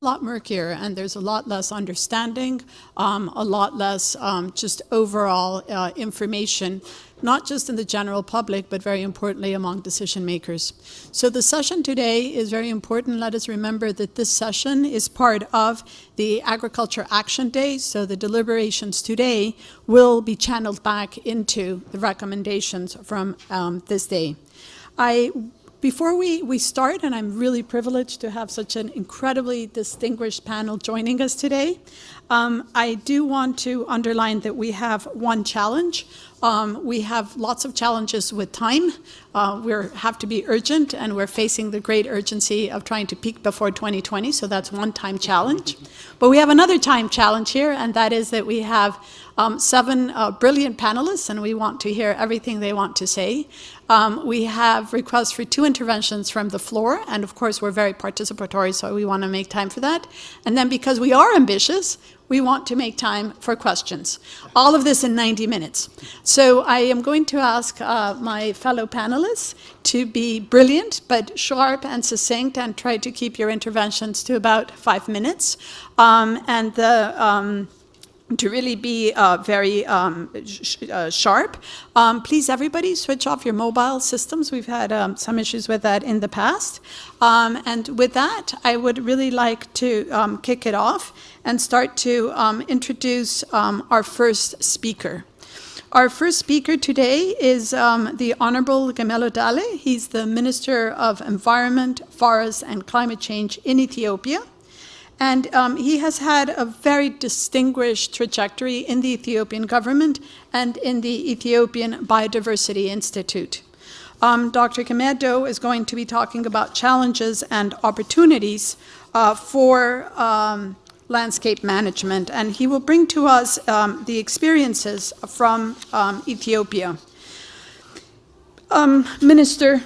lot murkier, and there's a lot less understanding, a lot less just overall information, not just in the general public, but very importantly among decision makers. So the session today is very important. Let us remember that this session is part of the Agriculture Action Day, so the deliberations today will be channeled back into the recommendations from this day. Before we start, and I'm really privileged to have such an incredibly distinguished panel joining us today, I do want to underline that we have one challenge. We have lots of challenges with time. We have to be urgent, and we're facing the great urgency of trying to peak before 2020, so that's one time challenge. But we have another time challenge here, and that is that we have 7 brilliant panelists, and we want to hear everything they want to say. We have requests for 2 interventions from the floor, and of course we're very participatory, so we want to make time for that. And then because we are ambitious, we want to make time for questions. All of this in 90 minutes. So I am going to ask my fellow panelists to be brilliant, but sharp and succinct, and try to keep your interventions to about 5 minutes. To really be very sharp. Please, everybody, switch off your mobile systems. We've had some issues with that in the past. And with that, I would really like to kick it off and start to introduce our first speaker. Our first speaker today is the Honorable Gemello Dale. He's the Minister of Environment, Forest, and Climate Change in Ethiopia. And he has had a very distinguished trajectory in the Ethiopian government and in the Ethiopian Biodiversity Institute. Dr. Gemello is going to be talking about challenges and opportunities for landscape management, and he will bring to us the experiences from Ethiopia. Minister,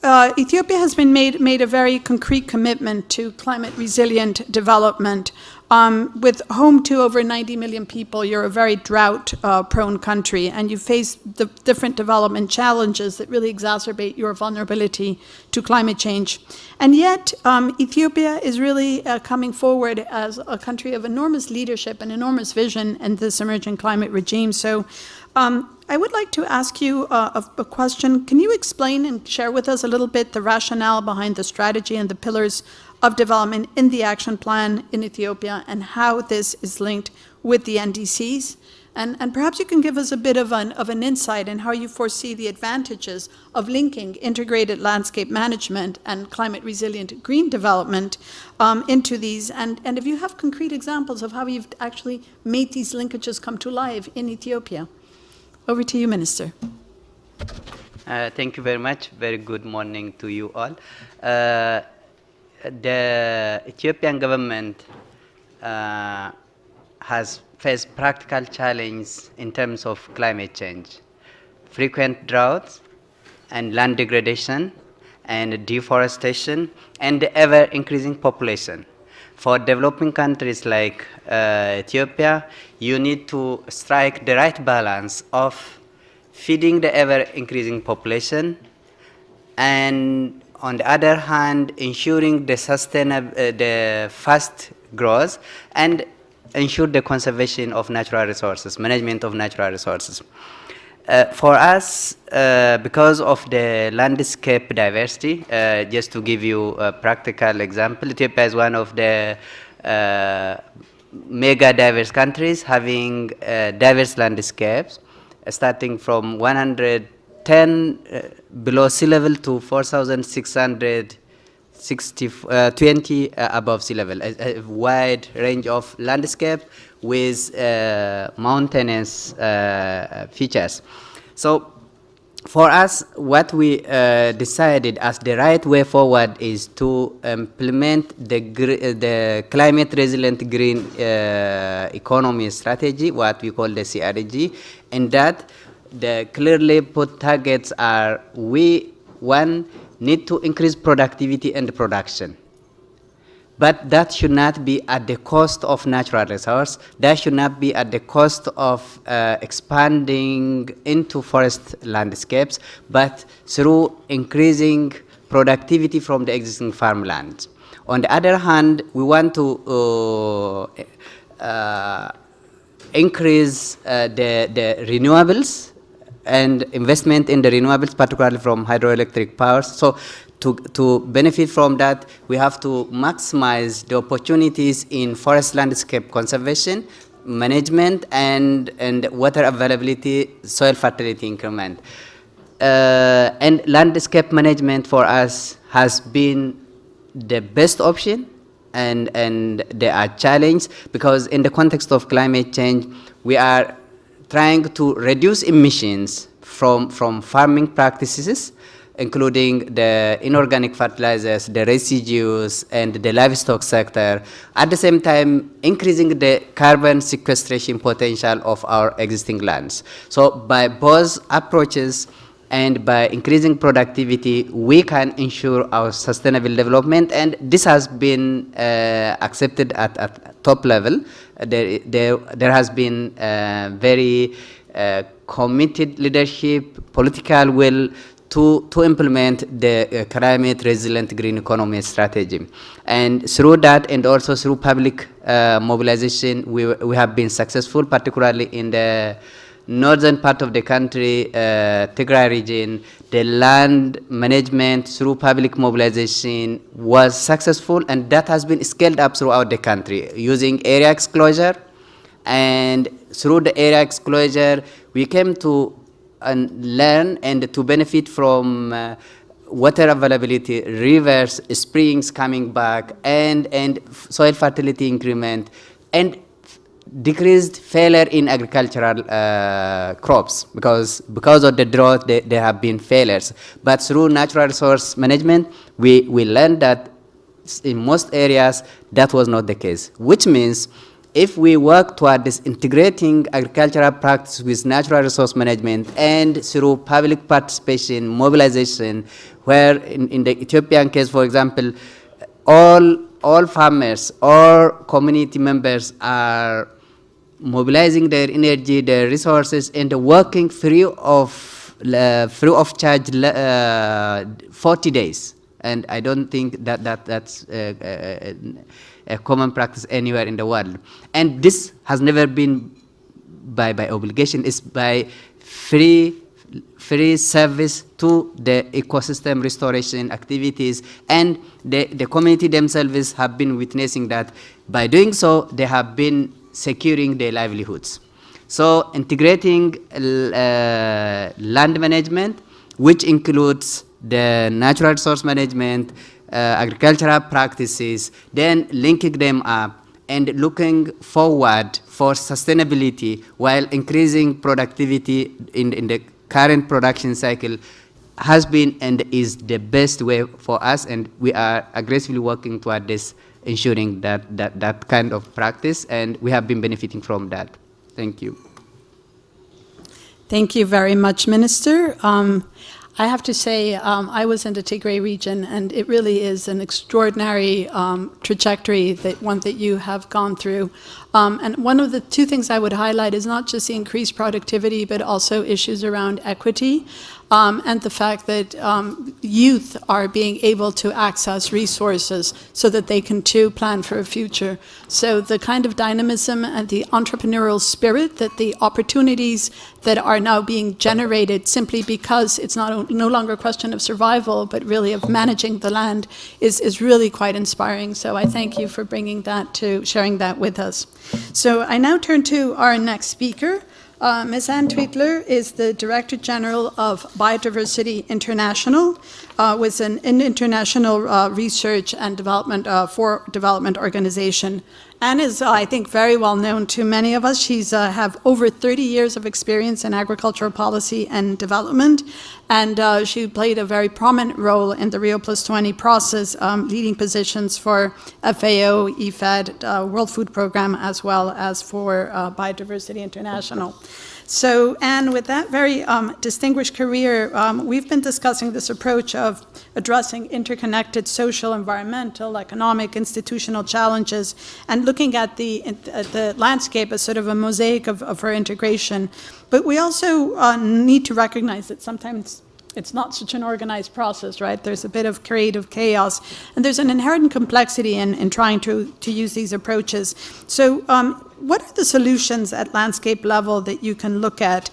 Ethiopia has been made a very concrete commitment to climate resilient development. With home to over 90 million people, you're a very drought-prone country, and you face the different development challenges that really exacerbate your vulnerability to climate change. And yet, Ethiopia is really coming forward as a country of enormous leadership and enormous vision in this emerging climate regime. So I would like to ask you a question. Can you explain and share with us a little bit the rationale behind the strategy and the pillars of development in the action plan in Ethiopia, and how this is linked with the NDCs? And perhaps you can give us a bit of an insight in how you foresee the advantages of linking integrated landscape management and climate resilient green development into these, and if you have concrete examples of how you've actually made these linkages come to life in Ethiopia. Over to you, Minister. Thank you very much. Very good morning to you all. The Ethiopian government has faced practical challenges in terms of climate change, frequent droughts and land degradation and deforestation and the ever-increasing population. For developing countries like Ethiopia, you need to strike the right balance of feeding the ever-increasing population and, on the other hand, ensuring the the fast growth and ensure the conservation of natural resources, management of natural resources. For us, because of the landscape diversity, just to give you a practical example, Ethiopia is one of the mega diverse countries having diverse landscapes, starting from 110 below sea level to 4,620 above sea level, a wide range of landscape with mountainous features. So for us, what we decided as the right way forward is to implement the climate resilient green economy strategy, what we call the CRG, and that the clearly put targets are we, one, need to increase productivity and production. But that should not be at the cost of natural resource. That should not be at the cost of expanding into forest landscapes, but through increasing productivity from the existing farmland. On the other hand, we want to increase the renewables and investment in the renewables, particularly from hydroelectric powers. So to benefit from that, we have to maximize the opportunities in forest landscape conservation, management, and water availability, soil fertility increment. And landscape management for us has been the best option, and there are challenges because in the context of climate change, we are trying to reduce emissions from farming practices, including the inorganic fertilizers, the residues, and the livestock sector, at the same time increasing the carbon sequestration potential of our existing lands. So by both approaches and by increasing productivity, we can ensure our sustainable development, and this has been accepted at top level. There has been very committed leadership, political will to implement the climate resilient green economy strategy. And through that, and also through public mobilization, we have been successful, particularly in the northern part of the country, Tigray region. The land management through public mobilization was successful, and that has been scaled up throughout the country using area exclosure. And through the area exclosure, we came to learn and to benefit from water availability, rivers, springs coming back, and soil fertility increment, and decreased failure in agricultural crops because of the drought there have been failures. But through natural resource management, we learned that in most areas that was not the case, which means if we work toward this integrating agricultural practice with natural resource management and through public participation, mobilization, where in the Ethiopian case, for example, all farmers, all community members are mobilizing their energy, their resources, and working free of charge 40 days. And I don't think that's a common practice anywhere in the world. And this has never been by obligation. It's by free service to the ecosystem restoration activities, and the community themselves have been witnessing that by doing so they have been securing their livelihoods. So integrating land management, which includes the natural resource management, agricultural practices, then linking them up and looking forward for sustainability while increasing productivity in the current production cycle has been and is the best way for us, and we are aggressively working toward this, ensuring that kind of practice, and we have been benefiting from that. Thank you. Thank you very much, Minister. I have to say, I was in the Tigray region, and it really is an extraordinary trajectory that you have gone through. And one of the two things I would highlight is not just the increased productivity, but also issues around equity, and the fact that youth are being able to access resources so that they can too plan for a future. So the kind of dynamism and the entrepreneurial spirit, that the opportunities that are now being generated simply because it's no longer a question of survival, but really of managing the land, is really quite inspiring. So I thank you for sharing that with us. So I now turn to our next speaker. Ms. Anne Tweetler is the Director General of Biodiversity International, with an international research and development organization. Anne is, I think, very well known to many of us. She's have over 30 years of experience in agricultural policy and development, and she played a very prominent role in the Rio+20 process, leading positions for FAO, IFAD, World Food Programme, as well as for Biodiversity International. So, Anne, with that very distinguished career, we've been discussing this approach of addressing interconnected social, environmental, economic, institutional challenges, and looking at the landscape as sort of a mosaic of our integration. But we also need to recognize that sometimes it's not such an organized process, right? There's a bit of creative chaos, and there's an inherent complexity in trying to use these approaches. So what are the solutions at landscape level that you can look at?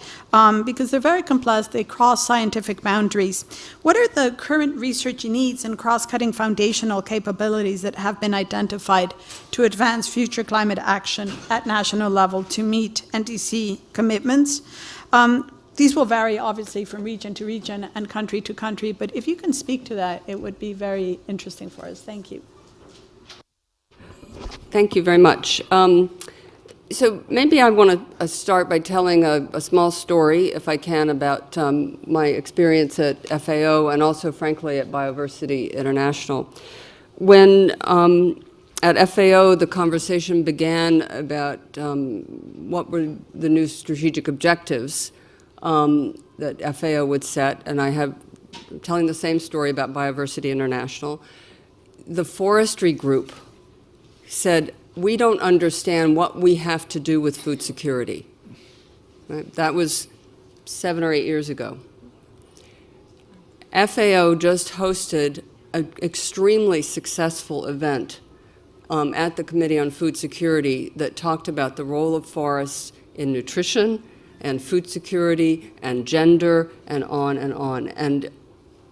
Because they're very complex, they cross scientific boundaries. What are the current research needs and cross-cutting foundational capabilities that have been identified to advance future climate action at national level to meet NDC commitments? These will vary, obviously, from region to region and country to country, but if you can speak to that, it would be very interesting for us. Thank you. Thank you very much. So maybe I want to start by telling a small story, if I can, about my experience at FAO and also, frankly, at Biodiversity International. When at FAO, the conversation began about what were the new strategic objectives that FAO would set, and I'm telling the same story about Biodiversity International. The forestry group said, we don't understand what we have to do with food security. Right? That was 7 or 8 years ago. FAO just hosted an extremely successful event at the Committee on Food Security that talked about the role of forests in nutrition and food security and gender and on and on. And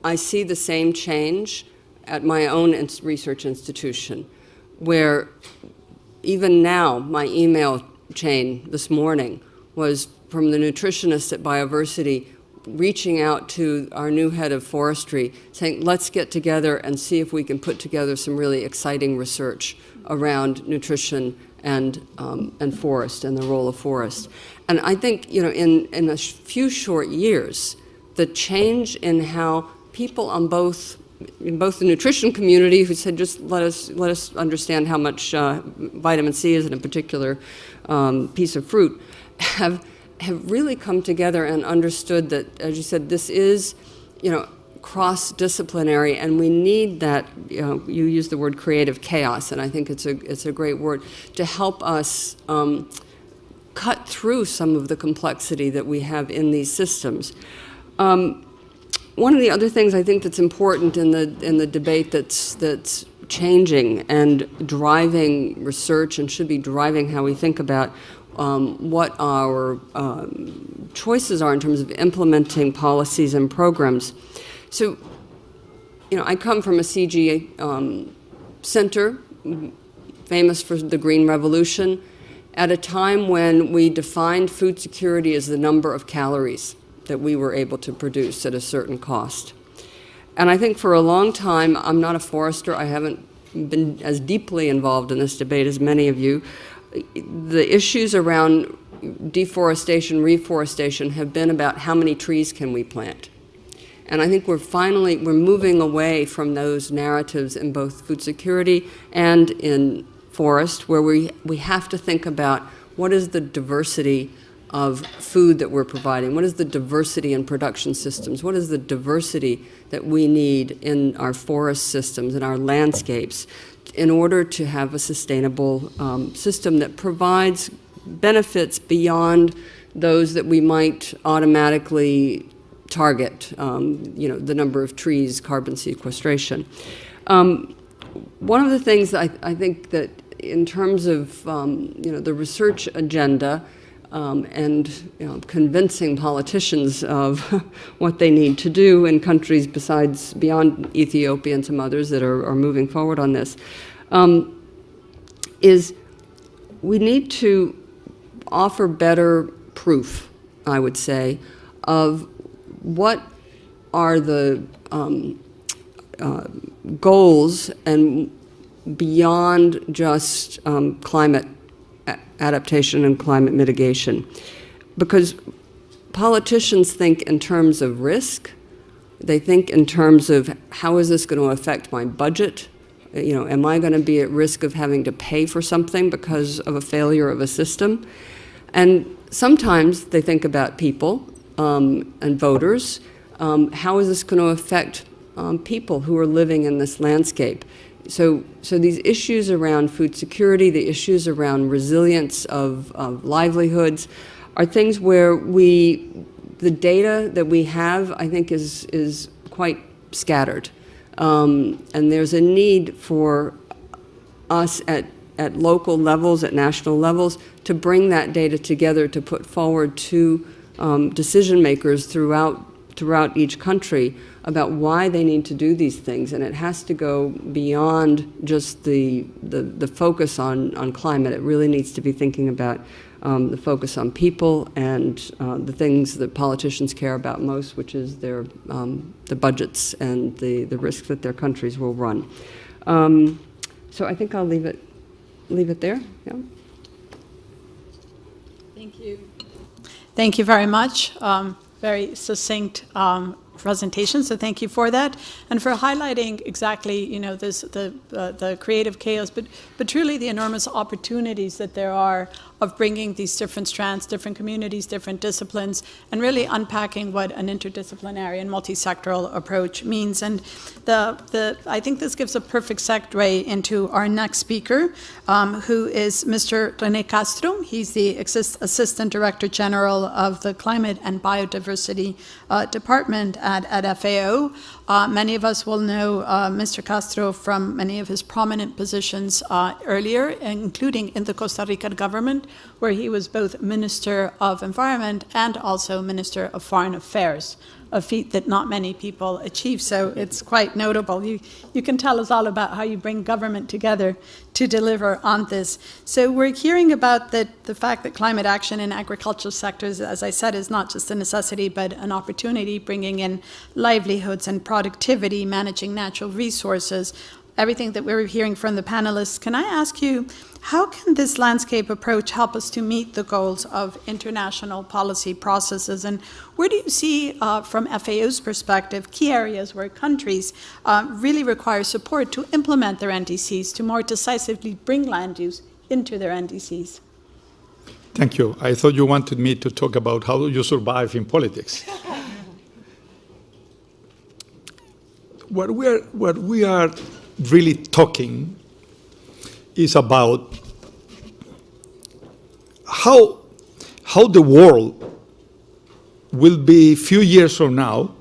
I see the same change at my own research institution, where even now my email chain this morning was from the nutritionists at Biodiversity reaching out to our new head of forestry, saying, let's get together and see if we can put together some really exciting research around nutrition and forest and the role of forest. And I think, you know, in a few short years, the change in how people on in both the nutrition community, who said, just let us understand how much vitamin C is in a particular piece of fruit, have really come together and understood that, as you said, this is, you know, cross-disciplinary, and we need that. You know, you use the word creative chaos, and I think it's a great word to help us cut through some of the complexity that we have in these systems. One of the other things I think that's important in the debate that's changing and driving research and should be driving how we think about what our choices are in terms of implementing policies and programs. So, you know, I come from a CG center, famous for the Green Revolution, at a time when we defined food security as the number of calories that we were able to produce at a certain cost. And I think for a long time, I'm not a forester, I haven't been as deeply involved in this debate as many of you. The issues around deforestation, reforestation have been about how many trees can we plant. And I think we're moving away from those narratives in both food security and in forest, where we have to think about what is the diversity of food that we're providing, what is the diversity in production systems, what is the diversity that we need in our forest systems, in our landscapes, in order to have a sustainable system that provides benefits beyond those that we might automatically target, you know, the number of trees, carbon sequestration. One of the things I think that in terms of you know, the research agenda and, you know, convincing politicians of what they need to do in countries beyond Ethiopia and some others that are moving forward on this, is we need to offer better proof, I would say, of what are the goals and beyond just climate adaptation and climate mitigation. Because politicians think in terms of risk, they think in terms of how is this going to affect my budget? You know, am I going to be at risk of having to pay for something because of a failure of a system? And sometimes they think about people and voters. How is this going to affect people who are living in this landscape? So these issues around food security, the issues around resilience of livelihoods, are things where we the data that we have, I think, is quite scattered. And there's a need for us at local levels, at national levels, to bring that data together to put forward to decision makers throughout each country about why they need to do these things. And it has to go beyond just the focus on climate. It really needs to be thinking about the focus on people and the things that politicians care about most, which is the budgets and the risks that their countries will run. So I think I'll leave it there. Yeah. Thank you. Thank you very much. Very succinct presentation, so thank you for that, and for highlighting exactly, the creative chaos, but truly the enormous opportunities that there are of bringing these different strands, different communities, different disciplines, and really unpacking what an interdisciplinary and multi-sectoral approach means. And I think this gives a perfect segue into our next speaker, who is Mr. René Castro. He's the Assistant Director General of the Climate and Biodiversity Department at FAO. Many of us will know Mr. Castro from many of his prominent positions earlier, including in the Costa Rican government, where he was both Minister of Environment and also Minister of Foreign Affairs, a feat that not many people achieve. So it's quite notable. You can tell us all about how you bring government together to deliver on this. So we're hearing about the fact that climate action in agricultural sectors, as I said, is not just a necessity, but an opportunity, bringing in livelihoods and productivity, managing natural resources, everything that we're hearing from the panelists. Can I ask you, how can this landscape approach help us to meet the goals of international policy processes? And where do you see, from FAO's perspective, key areas where countries really require support to implement their NDCs, to more decisively bring land use into their NDCs? Thank you. I thought you wanted me to talk about how you survive in politics. What we are really talking is about how the world will be a few years from now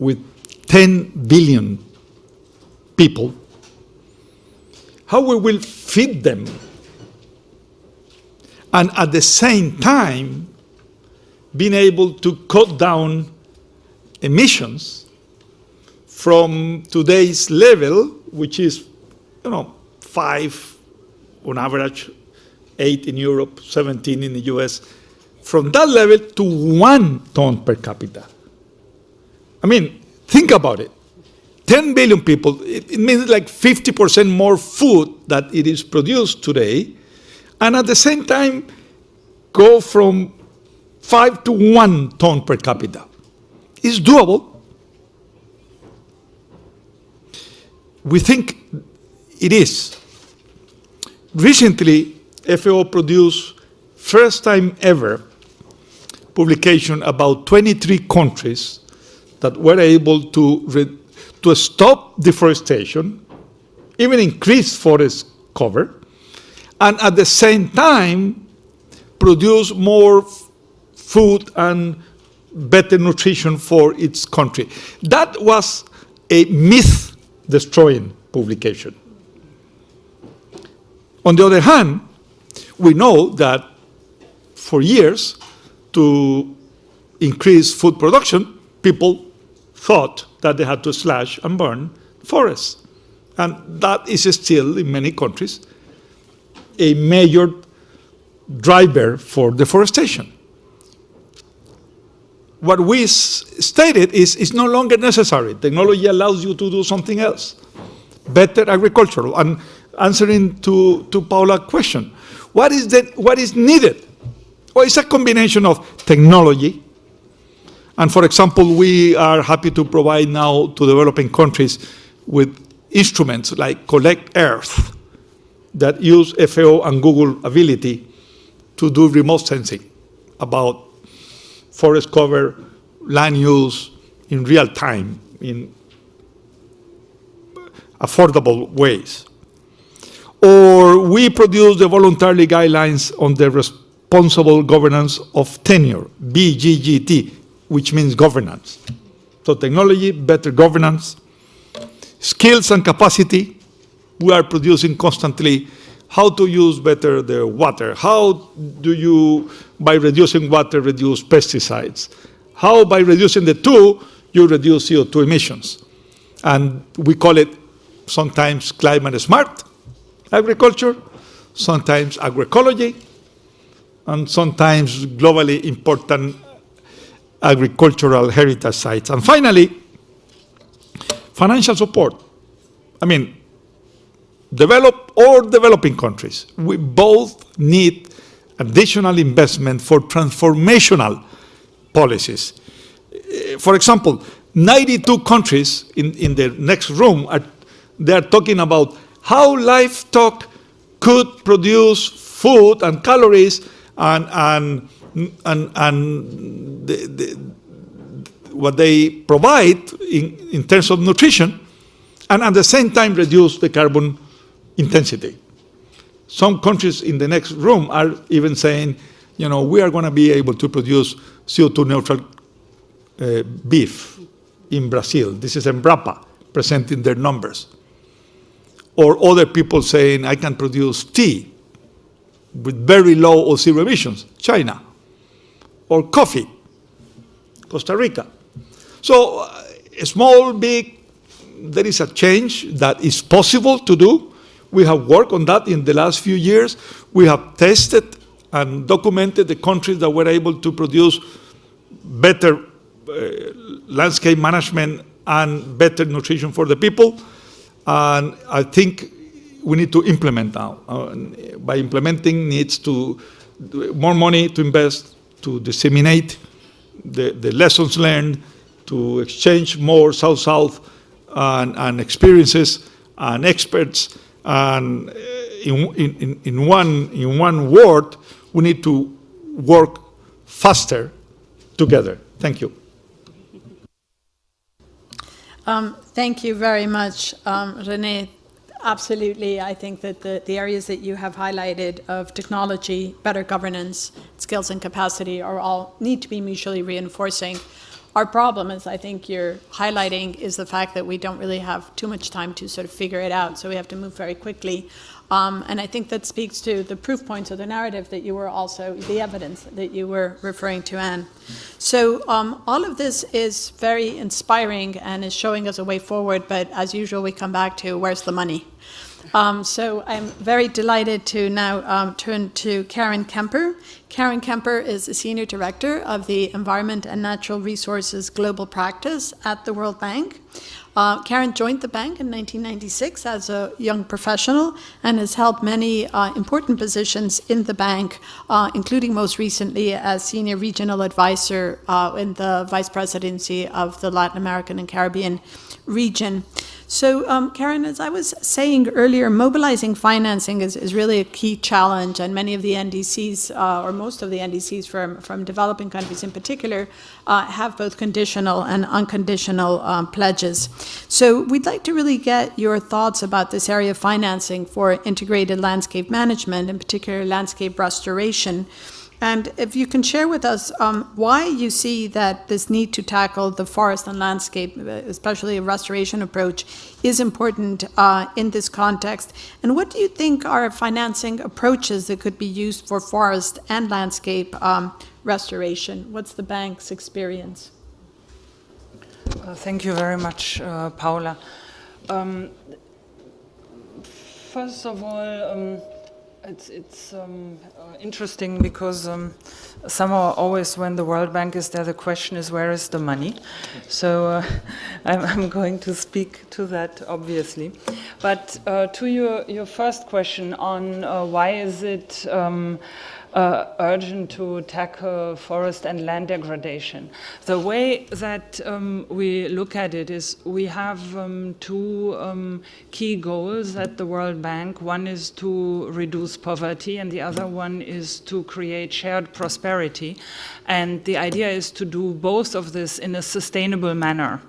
with 10 billion people, how we will feed them, and at the same time being able to cut down emissions from today's level, which is, 5 on average, 8 in Europe, 17 in the US, from that level to 1 ton per capita. I mean, think about it. 10 billion people, it means like 50% more food that it is produced today, and at the same time go from 5 to 1 ton per capita. It's doable. We think it is. Recently, FAO produced, first time ever, publication about 23 countries that were able to stop deforestation, even increase forest cover, and at the same time produce more food and better nutrition for its country. That was a myth-destroying publication. On the other hand, we know that for years, to increase food production, people thought that they had to slash and burn forests. And that is still, in many countries, a major driver for deforestation. What we stated is it's no longer necessary. Technology allows you to do something else, better agricultural. And answering to Paula's question, what is needed? Well, it's a combination of technology. And for example, we are happy to provide now to developing countries with instruments like Collect Earth that use FAO and Google ability to do remote sensing about forest cover, land use in real time, in affordable ways. Or we produce the voluntary guidelines on the responsible governance of tenure, BGGT, which means governance. So technology, better governance, skills and capacity. We are producing constantly how to use better the water. How do you, by reducing water, reduce pesticides? How, by reducing the two, you reduce CO2 emissions? And we call it sometimes climate smart agriculture, sometimes agroecology, and sometimes globally important agricultural heritage sites. And finally, financial support. I mean, developed or developing countries, we both need additional investment for transformational policies. For example, 92 countries in the next room, they are talking about how livestock could produce food and calories and what they provide in terms of nutrition, and at the same time reduce the carbon intensity. Some countries in the next room are even saying, you know, we are going to be able to produce CO2 neutral beef in Brazil. This is Embrapa presenting their numbers. Or other people saying, I can produce tea with very low or zero emissions, China. Or coffee, Costa Rica. So small, big, there is a change that is possible to do. We have worked on that in the last few years. We have tested and documented the countries that were able to produce better landscape management and better nutrition for the people. And I think we need to implement now. By implementing needs to more money to invest, to disseminate the lessons learned, to exchange more South-South and experiences and experts. And in one word, we need to work faster together. Thank you. Thank you very much, René. Absolutely, I think that the areas that you have highlighted of technology, better governance, skills and capacity are all need to be mutually reinforcing. Our problem, as I think you're highlighting, is the fact that we don't really have too much time to sort of figure it out, so we have to move very quickly. And I think that speaks to the proof points of the narrative that you were also, the evidence that you were referring to, Anne. So all of this is very inspiring and is showing us a way forward, but as usual, we come back to where's the money? So I'm very delighted to now turn to Karen Kemper. Karen Kemper is the Senior Director of the Environment and Natural Resources Global Practice at the World Bank. Karen joined the bank in 1996 as a young professional and has held many important positions in the bank, including most recently as Senior Regional Advisor in the Vice Presidency of the Latin American and Caribbean region. So, Karen, as I was saying earlier, mobilizing financing is really a key challenge, and many of the NDCs, or most of the NDCs from developing countries in particular, have both conditional and unconditional pledges. So we'd like to really get your thoughts about this area of financing for integrated landscape management, in particular landscape restoration. And if you can share with us why you see that this need to tackle the forest and landscape, especially a restoration approach, is important in this context. And what do you think are financing approaches that could be used for forest and landscape restoration? What's the bank's experience? Thank you very much, Paula. First of all, it's interesting because somehow always when the World Bank is there, the question is where is the money? So I'm going to speak to that, obviously. But to your first question on why is it urgent to tackle forest and land degradation. The way that we look at it is we have two key goals at the World Bank. One is to reduce poverty and the other one is to create shared prosperity. And the idea is to do both of this in a sustainable manner.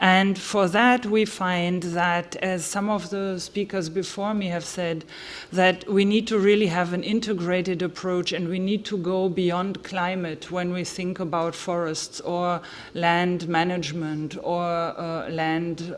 And for that we find that, as some of the speakers before me have said, that we need to really have an integrated approach approach, and we need to go beyond climate when we think about forests or land management or land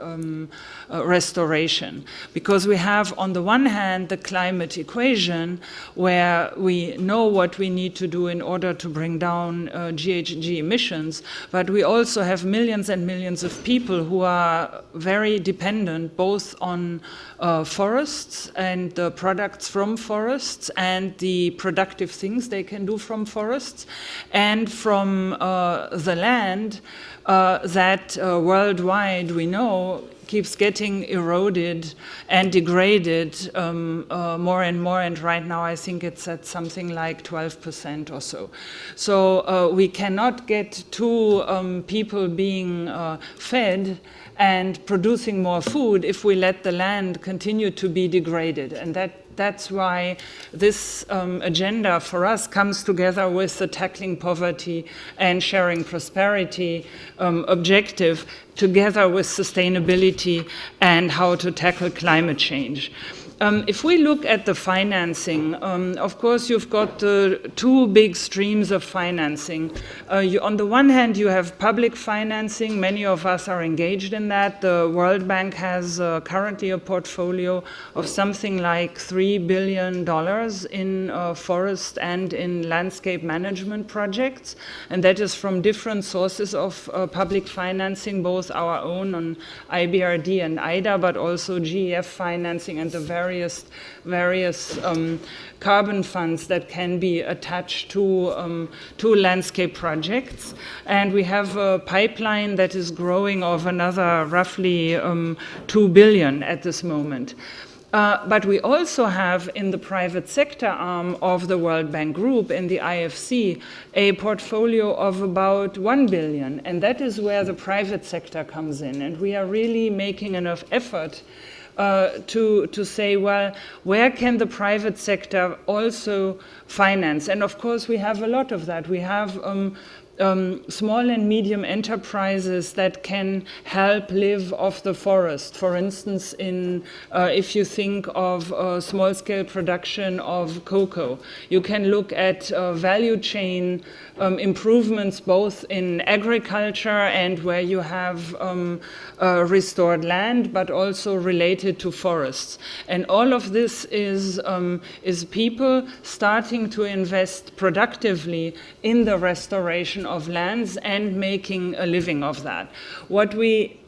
restoration. Because we have, on the one hand, the climate equation, where we know what we need to do in order to bring down GHG emissions, but we also have millions and millions of people who are very dependent both on forests and the products from forests and the productive things they can do from forests, and from the land that worldwide we know keeps getting eroded and degraded more and more, and right now I think it's at something like 12% or so. So we cannot get to people being fed and producing more food if we let the land continue to be degraded. And that's why this agenda for us comes together with the tackling poverty and sharing prosperity objective, together with sustainability and how to tackle climate change. If we look at the financing, of course, you've got the two big streams of financing. On the one hand, you have public financing. Many of us are engaged in that. The World Bank has currently a portfolio of something like $3 billion in forest and in landscape management projects. And that is from different sources of public financing, both our own on IBRD and IDA, but also GEF financing and the various carbon funds that can be attached to landscape projects. And we have a pipeline that is growing of another roughly 2 billion at this moment. But we also have in the private sector arm of the World Bank Group, in the IFC, a portfolio of about 1 billion. And that is where the private sector comes in. And we are really making enough effort to say, well, where can the private sector also finance? And of course, we have a lot of that. We have small and medium enterprises that can help live off the forest. For instance, if you think of small-scale production of cocoa, you can look at value chain improvements both in agriculture and where you have restored land, but also related to forests. And all of this is people starting to invest productively in the restoration of lands and making a living of that. What we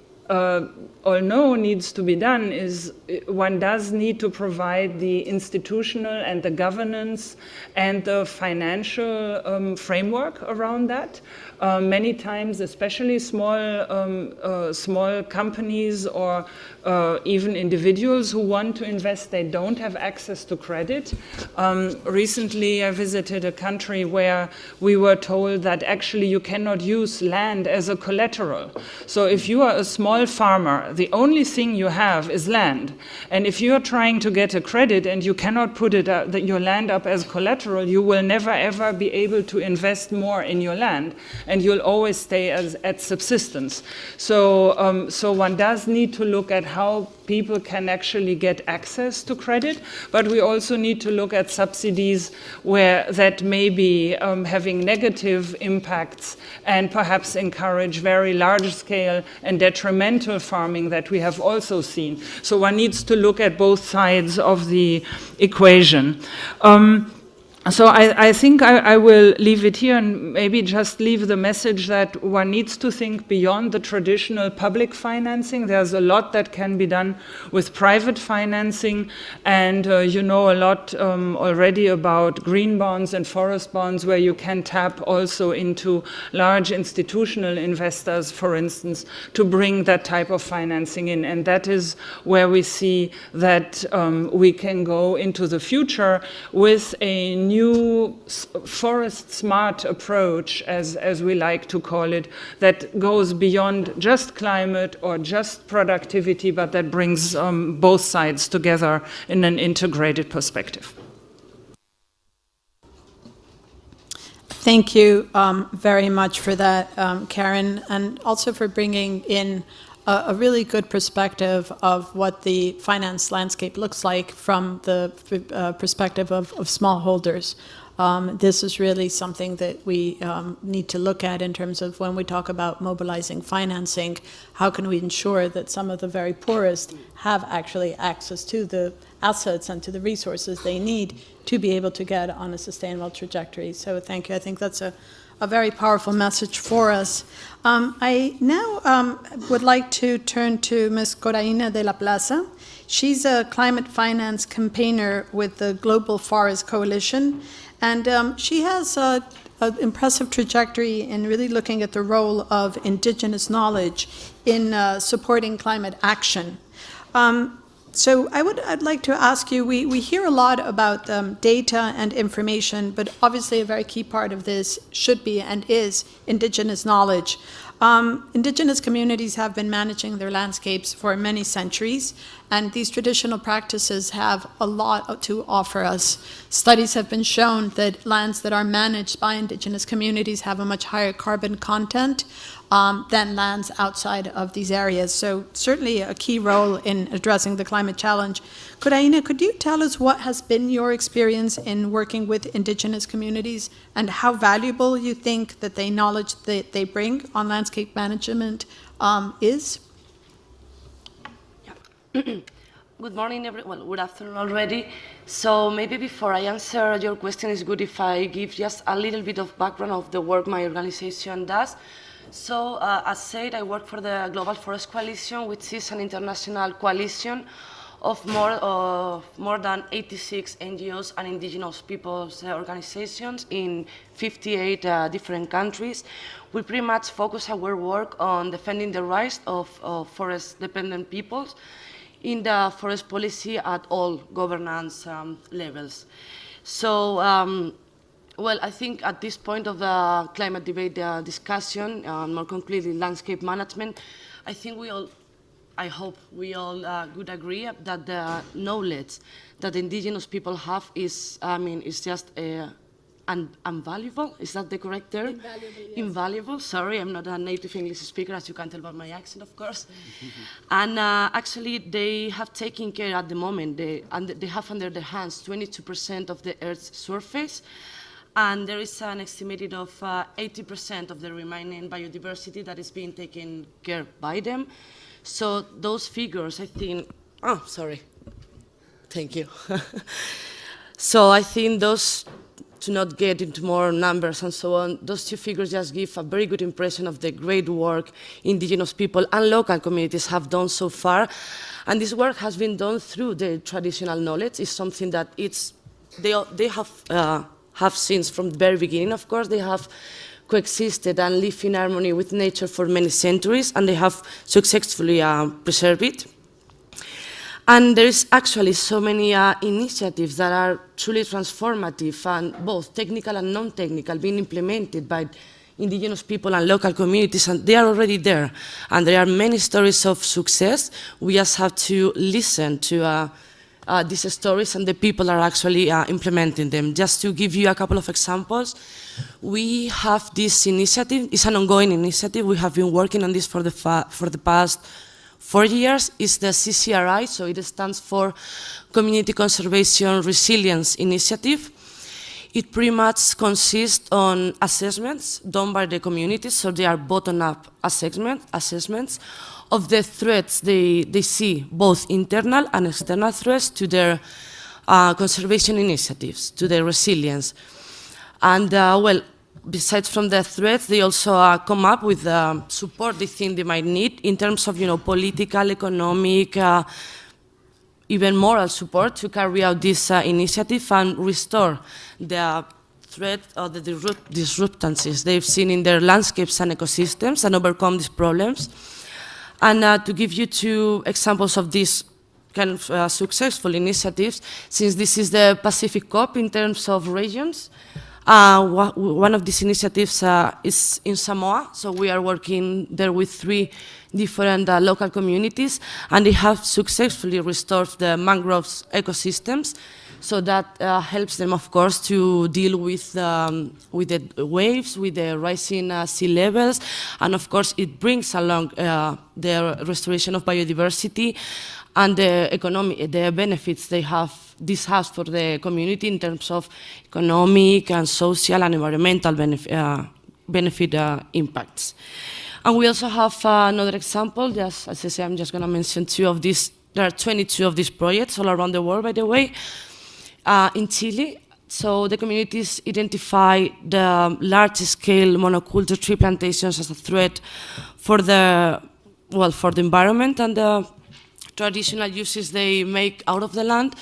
all know needs to be done is one does need to provide the institutional and the governance and the financial framework around that. Many times, especially small companies or even individuals who want to invest, they don't have access to credit. Recently, I visited a country where we were told that actually you cannot use land as a collateral. So if you are a small farmer, the only thing you have is land. And if you are trying to get a credit and you cannot put your land up as collateral, you will never ever be able to invest more in your land. And you'll always stay at subsistence. So one does need to look at how people can actually get access to credit, but we also need to look at subsidies that may be having negative impacts and perhaps encourage very large-scale and detrimental farming that we have also seen. So one needs to look at both sides of the equation. So I think I will leave it here and maybe just leave the message that one needs to think beyond the traditional public financing. There's a lot that can be done with private financing, and you know a lot already about green bonds and forest bonds, where you can tap also into large institutional investors, for instance, to bring that type of financing in. And that is where we see that we can go into the future with a new forest smart approach, as we like to call it, that goes beyond just climate or just productivity, but that brings both sides together in an integrated perspective. Thank you very much for that, Karen, and also for bringing in a really good perspective of what the finance landscape looks like from the perspective of smallholders. This is really something that we need to look at in terms of when we talk about mobilizing financing, how can we ensure that some of the very poorest have actually access to the assets and to the resources they need to be able to get on a sustainable trajectory. So thank you. I think that's a very powerful message for us. I now would like to turn to Ms. Coraina de la Plaza. She's a climate finance campaigner with the Global Forest Coalition, and she has an impressive trajectory in really looking at the role of indigenous knowledge in supporting climate action. So I'd like to ask you, we hear a lot about data and information, but obviously a very key part of this should be and is indigenous knowledge. Indigenous communities have been managing their landscapes for many centuries, and these traditional practices have a lot to offer us. Studies have been shown that lands that are managed by indigenous communities have a much higher carbon content than lands outside of these areas. So certainly a key role in addressing the climate challenge. Coraina, could you tell us what has been your experience in working with indigenous communities and how valuable you think that the knowledge that they bring on landscape management is? Yeah. Good morning, everyone. Well, good afternoon already. So maybe before I answer your question, it's good if I give just a little bit of background of the work my organization does. So, as said, I work for the Global Forest Coalition, which is an international coalition of more than 86 NGOs and indigenous people's organizations in 58 different countries. We pretty much focus our work on defending the rights of forest-dependent peoples in the forest policy at all governance levels. So, well, I think at this point of the climate debate discussion, more concretely landscape management, I think I hope we all would agree that the knowledge that indigenous people have is just invaluable. Is that the correct term? Invaluable, yes. Invaluable. Sorry, I'm not a native English speaker, as you can tell by my accent, of course. And actually, they have taken care at the moment. They have under their hands 22% of the Earth's surface. And there is an estimated of 80% of the remaining biodiversity that is being taken care by them. So those figures, I think, thank you. So I think those, to not get into more numbers and so on, those two figures just give a very good impression of the great work indigenous people and local communities have done so far. And this work has been done through the traditional knowledge. It's something that they have since from the very beginning, of course. They have coexisted and lived in harmony with nature for many centuries, and they have successfully preserved it. And there is actually so many initiatives that are truly transformative and both technical and non-technical being implemented by indigenous people and local communities, and they are already there. And there are many stories of success. We just have to listen to these stories, and the people are actually implementing them. Just to give you a couple of examples, we have this initiative. It's an ongoing initiative. We have been working on this for the past 4 years. It's the CCRI, so it stands for Community Conservation Resilience Initiative. It pretty much consists on assessments done by the communities, so they are bottom-up assessments of the threats they see, both internal and external threats to their conservation initiatives, to their resilience. And well, besides from the threats, they also come up with support they think they might need in terms of, political, economic, even moral support to carry out this initiative and restore the threat or the disruptances they've seen in their landscapes and ecosystems and overcome these problems. And to give you 2 examples of these kind of successful initiatives, since this is the Pacific COP in terms of regions, one of these initiatives is in Samoa, so we are working there with 3 different local communities, and they have successfully restored the mangroves ecosystems, so that helps them, of course, to deal with the waves, with the rising sea levels, and of course it brings along the restoration of biodiversity and the benefits this has for the community in terms of economic and social and environmental benefit impacts. And we also have another example, just as I say, I'm just going to mention 2 of these. There are 22 of these projects all around the world, by the way. In Chile, so the communities identify the large-scale monoculture tree plantations as a threat for the environment and the traditional uses they make out of the land,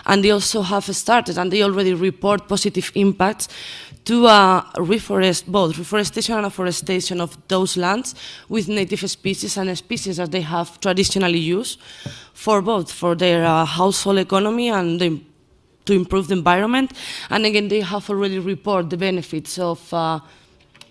and they also have started, and they already report positive impacts to both reforestation and afforestation of those lands with native species and species that they have traditionally used for both for their household economy and to improve the environment. And again, they have already reported the benefits of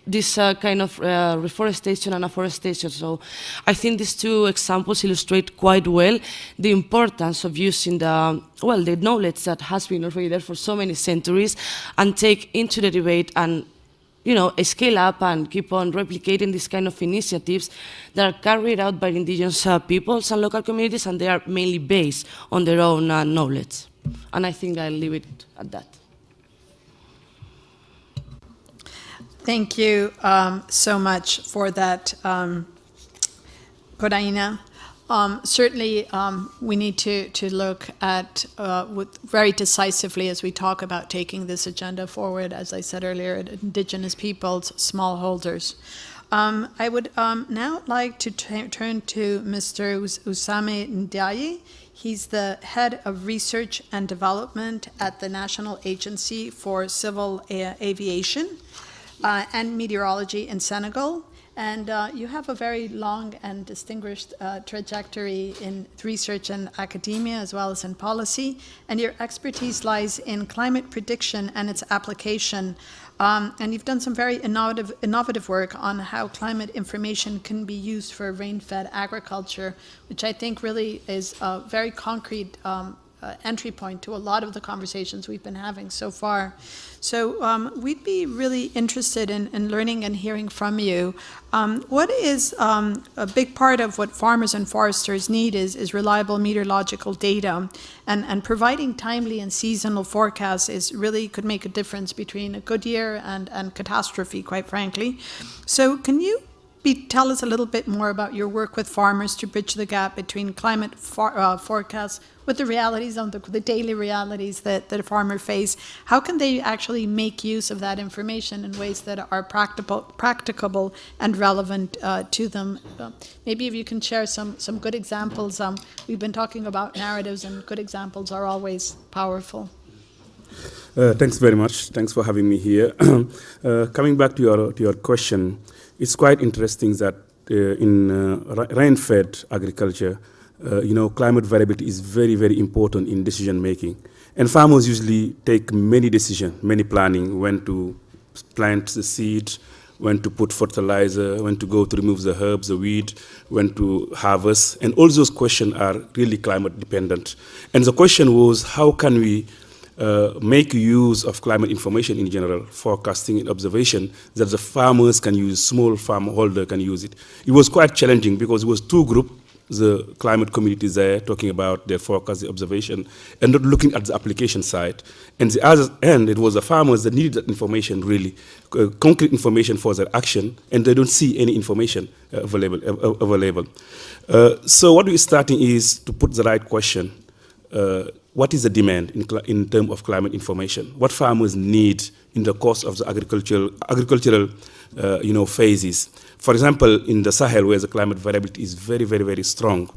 this kind of reforestation and afforestation. So I think these 2 examples illustrate quite well the importance of using the knowledge that has been already there for so many centuries and take into the debate and scale up and keep on replicating these kind of initiatives that are carried out by indigenous peoples and local communities, and they are mainly based on their own knowledge. And I think I'll leave it at that. Thank you so much for that, Coraina. Certainly, we need to look at very decisively as we talk about taking this agenda forward, as I said earlier, at indigenous peoples, smallholders. I would now like to turn to Mr. Usame Ndiaye. He's the head of research and development at the National Agency for Civil Aviation and Meteorology in Senegal. And you have a very long and distinguished trajectory in research and academia as well as in policy. And your expertise lies in climate prediction and its application. And you've done some very innovative work on how climate information can be used for rain-fed agriculture, which I think really is a very concrete entry point to a lot of the conversations we've been having so far. So we'd be really interested in learning and hearing from you. What is a big part of what farmers and foresters need is reliable meteorological data, and providing timely and seasonal forecasts really could make a difference between a good year and catastrophe, quite frankly. So can you tell us a little bit more about your work with farmers to bridge the gap between climate forecasts with the realities of the daily realities that a farmer face? How can they actually make use of that information in ways that are practicable and relevant to them? Maybe if you can share some good examples. We've been talking about narratives, and good examples are always powerful. Thanks very much. Thanks for having me here. Coming back to your question, it's quite interesting that in rain-fed agriculture, climate variability is very, very important in decision making. And farmers usually take many decisions, many planning, when to plant the seed, when to put fertilizer, when to go to remove the herbs, the weed, when to harvest. And all those questions are really climate dependent. And the question was, how can we make use of climate information in general, forecasting and observation, that the farmers can use, small farm holder can use it. It was quite challenging because it was 2 groups, the climate communities there talking about their forecast, the observation, and not looking at the application side. And the other end, it was the farmers that needed that information really, concrete information for their action, and they don't see any information available. So what we're starting is to put the right question. What is the demand in terms of climate information? What farmers need in the course of the agricultural phases? For example, in the Sahel, where the climate variability is very, very, very strong,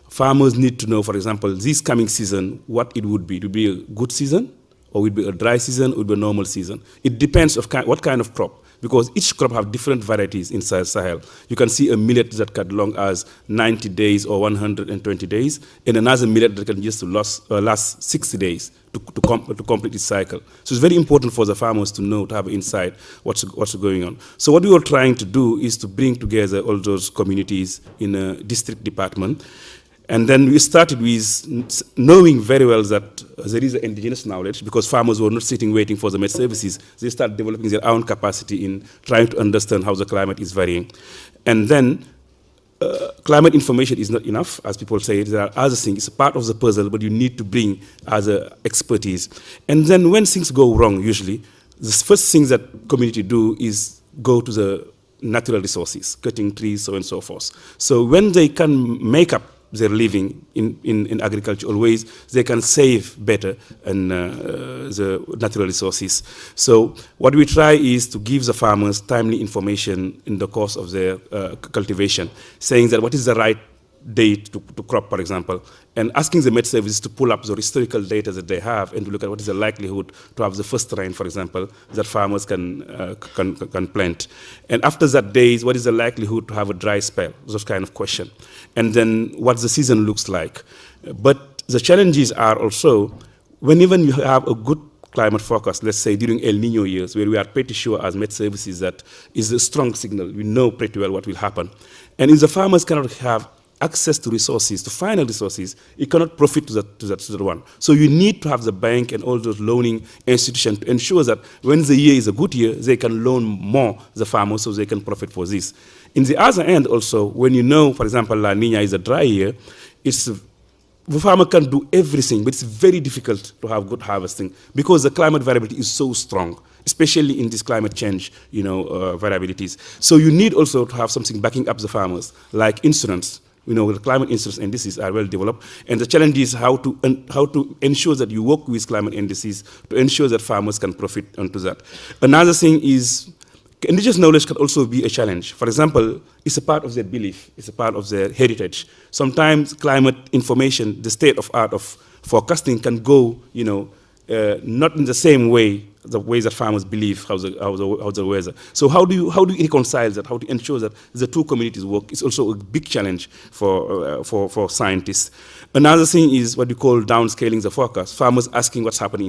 farmers need to know, for example, this coming season, what it would be. It would be a good season, or it would be a dry season, or it would be a normal season. It depends of what kind of crop, because each crop have different varieties inside Sahel. You can see a millet that can long as 90 days or 120 days, and another millet that can just last 60 days to complete its cycle. So it's very important for the farmers to know, to have insight what's going on. So what we were trying to do is to bring together all those communities in a district department. And then we started with knowing very well that there is indigenous knowledge, because farmers were not sitting waiting for the Met services. They started developing their own capacity in trying to understand how the climate is varying. And then climate information is not enough, as people say. There are other things. It's a part of the puzzle, but you need to bring other expertise. And then when things go wrong, usually, the first things that community do is go to the natural resources, cutting trees, so on and so forth. So when they can make up their living in agriculture always, they can save better and the natural resources. So what we try is to give the farmers timely information in the course of their cultivation, saying that what is the right date to crop, for example, and asking the Met Services to pull up the historical data that they have and to look at what is the likelihood to have the first rain, for example, that farmers can plant. And after that days, what is the likelihood to have a dry spell? Those kind of question. And then what the season looks like. But the challenges are also, whenever you have a good climate forecast, let's say during El Nino years, where we are pretty sure as Met Services that is a strong signal, we know pretty well what will happen. And if the farmers cannot have access to resources, to final resources, it cannot profit to that one. So you need to have the bank and all those loaning institutions to ensure that when the year is a good year, they can loan more the farmers so they can profit for this. In the other end also, when you know, for example, La Nina is a dry year, the farmer can do everything, but it's very difficult to have good harvesting because the climate variability is so strong, especially in this climate change, variabilities. So you need also to have something backing up the farmers, like insurance. The climate insurance indices are well developed, and the challenge is how to ensure that you work with climate indices to ensure that farmers can profit onto that. Another thing is, indigenous knowledge can also be a challenge. For example, it's a part of their belief, it's a part of their heritage. Sometimes climate information, the state of art of forecasting can go, not in the same way, the ways that farmers believe how the weather. So how do you reconcile that? How to ensure that the two communities work is also a big challenge for scientists. Another thing is what you call downscaling the forecast. Farmers asking what's happening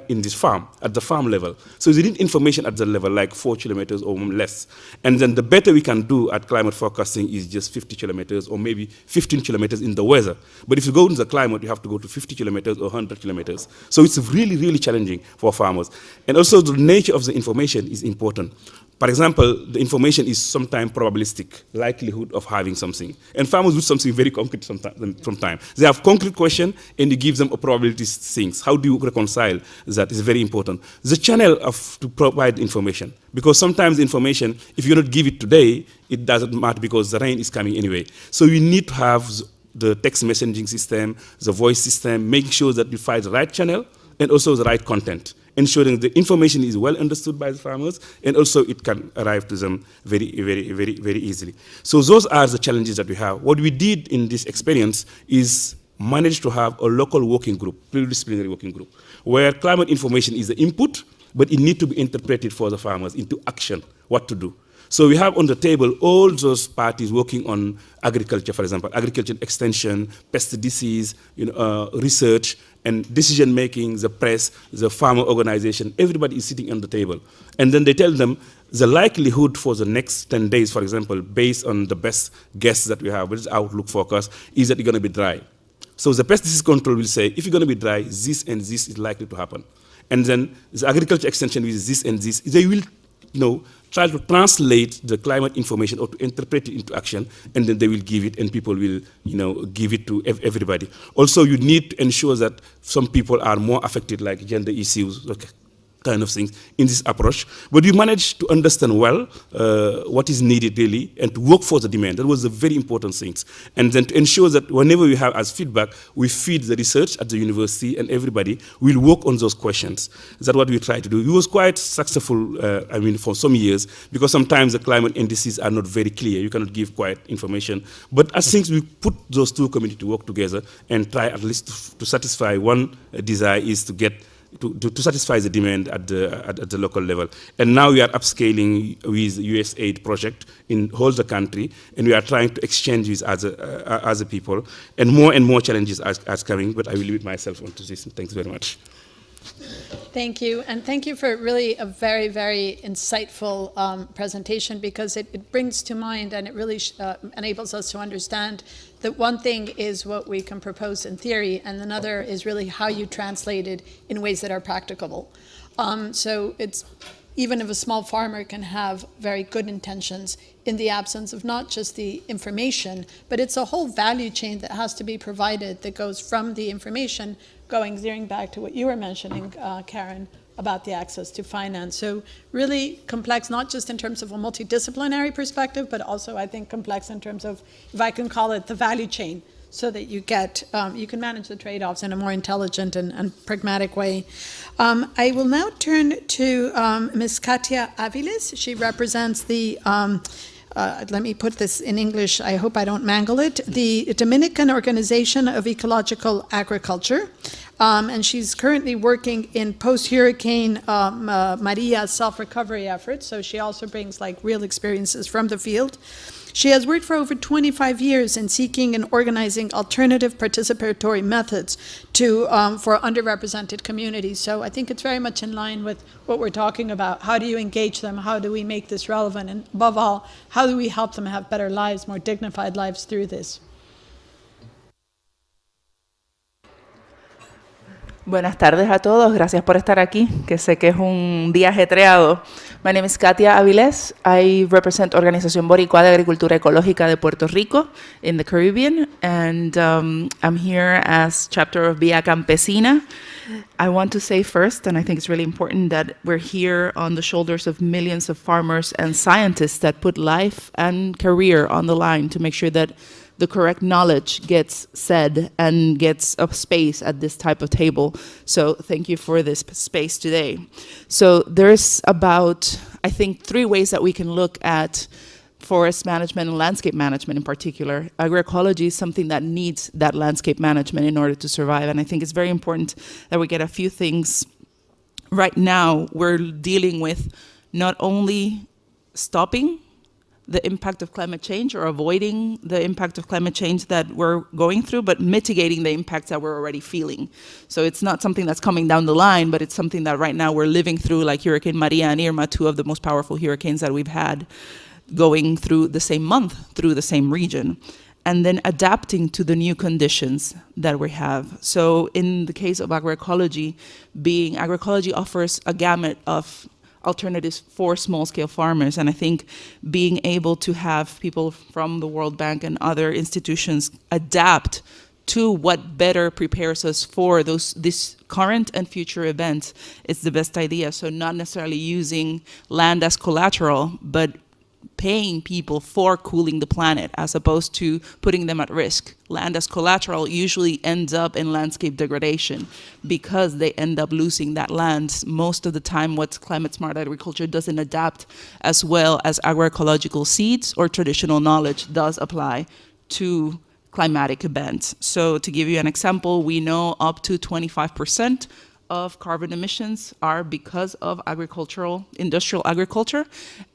in this farm at the farm level. So they need information at the level like 4 kilometers or less. And then the better we can do at climate forecasting is just 50 kilometers or maybe 15 kilometers in the weather. But if you go into the climate, you have to go to 50 kilometers or 100 kilometers. So it's really, really challenging for farmers. And also the nature of the information is important. For example, the information is sometimes probabilistic, likelihood of having something. And farmers do something very concrete sometimes. They have concrete question and you give them a probability things. How do you reconcile that is very important. The channel to provide information, because sometimes information, if you don't give it today, it doesn't matter because the rain is coming anyway. So you need to have the text messaging system, the voice system, making sure that you find the right channel and also the right content, ensuring the information is well understood by the farmers and also it can arrive to them very, very, very, very easily. So those are the challenges that we have. What we did in this experience is manage to have a local working group, pluridisciplinary working group, where climate information is the input, but it needs to be interpreted for the farmers into action, what to do. So we have on the table all those parties working on agriculture, for example, agriculture extension, pest disease, research, and decision-making, the press, the farmer organization, everybody is sitting on the table. And then they tell them the likelihood for the next 10 days, for example, based on the best guess that we have, which is outlook forecast, is that it's going to be dry. So the pest disease control will say, if you're going to be dry, this and this is likely to happen. And then the agriculture extension with this and this, they will try to translate the climate information or to interpret it into action, and then they will give it, and people will, give it to everybody. Also, you need to ensure that some people are more affected, like gender issues, kind of things in this approach. But we managed to understand well what is needed really and to work for the demand. That was a very important thing. And then to ensure that whenever we have as feedback, we feed the research at the university and everybody will work on those questions. That's what we try to do. It was quite successful, for some years, because sometimes the climate indices are not very clear. You cannot give quite information. But I think we put those two communities to work together and try at least to satisfy one desire is to get to satisfy the demand at the local level. And now we are upscaling with USAID project in whole the country, and we are trying to exchange with other people, and more challenges are coming, but I will limit myself onto this, and thanks very much. Thank you, and thank you for really a very, very insightful presentation, because it brings to mind and it really enables us to understand that one thing is what we can propose in theory, and another is really how you translate it in ways that are practicable. So it's even if a small farmer can have very good intentions in the absence of not just the information, but it's a whole value chain that has to be provided that goes from the information zeroing back to what you were mentioning, Karen, about the access to finance. So really complex, not just in terms of a multidisciplinary perspective, but also I think complex in terms of, if I can call it, the value chain, so that you get, you can manage the trade-offs in a more intelligent and pragmatic way. I will now turn to Ms. Katia Aviles. She represents the, let me put this in English, I hope I don't mangle it, the Dominican Organization of Ecological Agriculture. And she's currently working in post-Hurricane Maria self-recovery efforts, so she also brings like real experiences from the field. She has worked for over 25 years in seeking and organizing alternative participatory methods to, for underrepresented communities. So I think it's very much in line with what we're talking about. How do you engage them? How do we make this relevant? And above all, how do we help them have better lives, more dignified lives through this? Buenas tardes a todos, gracias por estar aquí, que sé que es un día ajetreado. My name is Katia Aviles. I represent Organización Boricua de Agricultura Ecológica de Puerto Rico in the Caribbean, and I'm here as chapter of Via Campesina. I want to say first, and I think it's really important, that we're here on the shoulders of millions of farmers and scientists that put life and career on the line to make sure that the correct knowledge gets said and gets a space at this type of table. So thank you for this space today. So there's about, I think, 3 ways that we can look at forest management and landscape management in particular. Agroecology is something that needs that landscape management in order to survive. And I think it's very important that we get a few things. Right now, we're dealing with not only stopping the impact of climate change or avoiding the impact of climate change that we're going through, but mitigating the impacts that we're already feeling. So it's not something that's coming down the line, but it's something that right now we're living through, like Hurricane Maria and Irma, 2 of the most powerful hurricanes that we've had, going through the same month, through the same region, and then adapting to the new conditions that we have. So in the case of agroecology, agroecology offers a gamut of alternatives for small-scale farmers. And I think being able to have people from the World Bank and other institutions adapt to what better prepares us for this current and future events is the best idea. So not necessarily using land as collateral, but paying people for cooling the planet as opposed to putting them at risk. Land as collateral usually ends up in landscape degradation because they end up losing that land. Most of the time, what's climate smart agriculture doesn't adapt as well as agroecological seeds or traditional knowledge does apply to climatic events. So to give you an example, we know up to 25% of carbon emissions are because of industrial agriculture,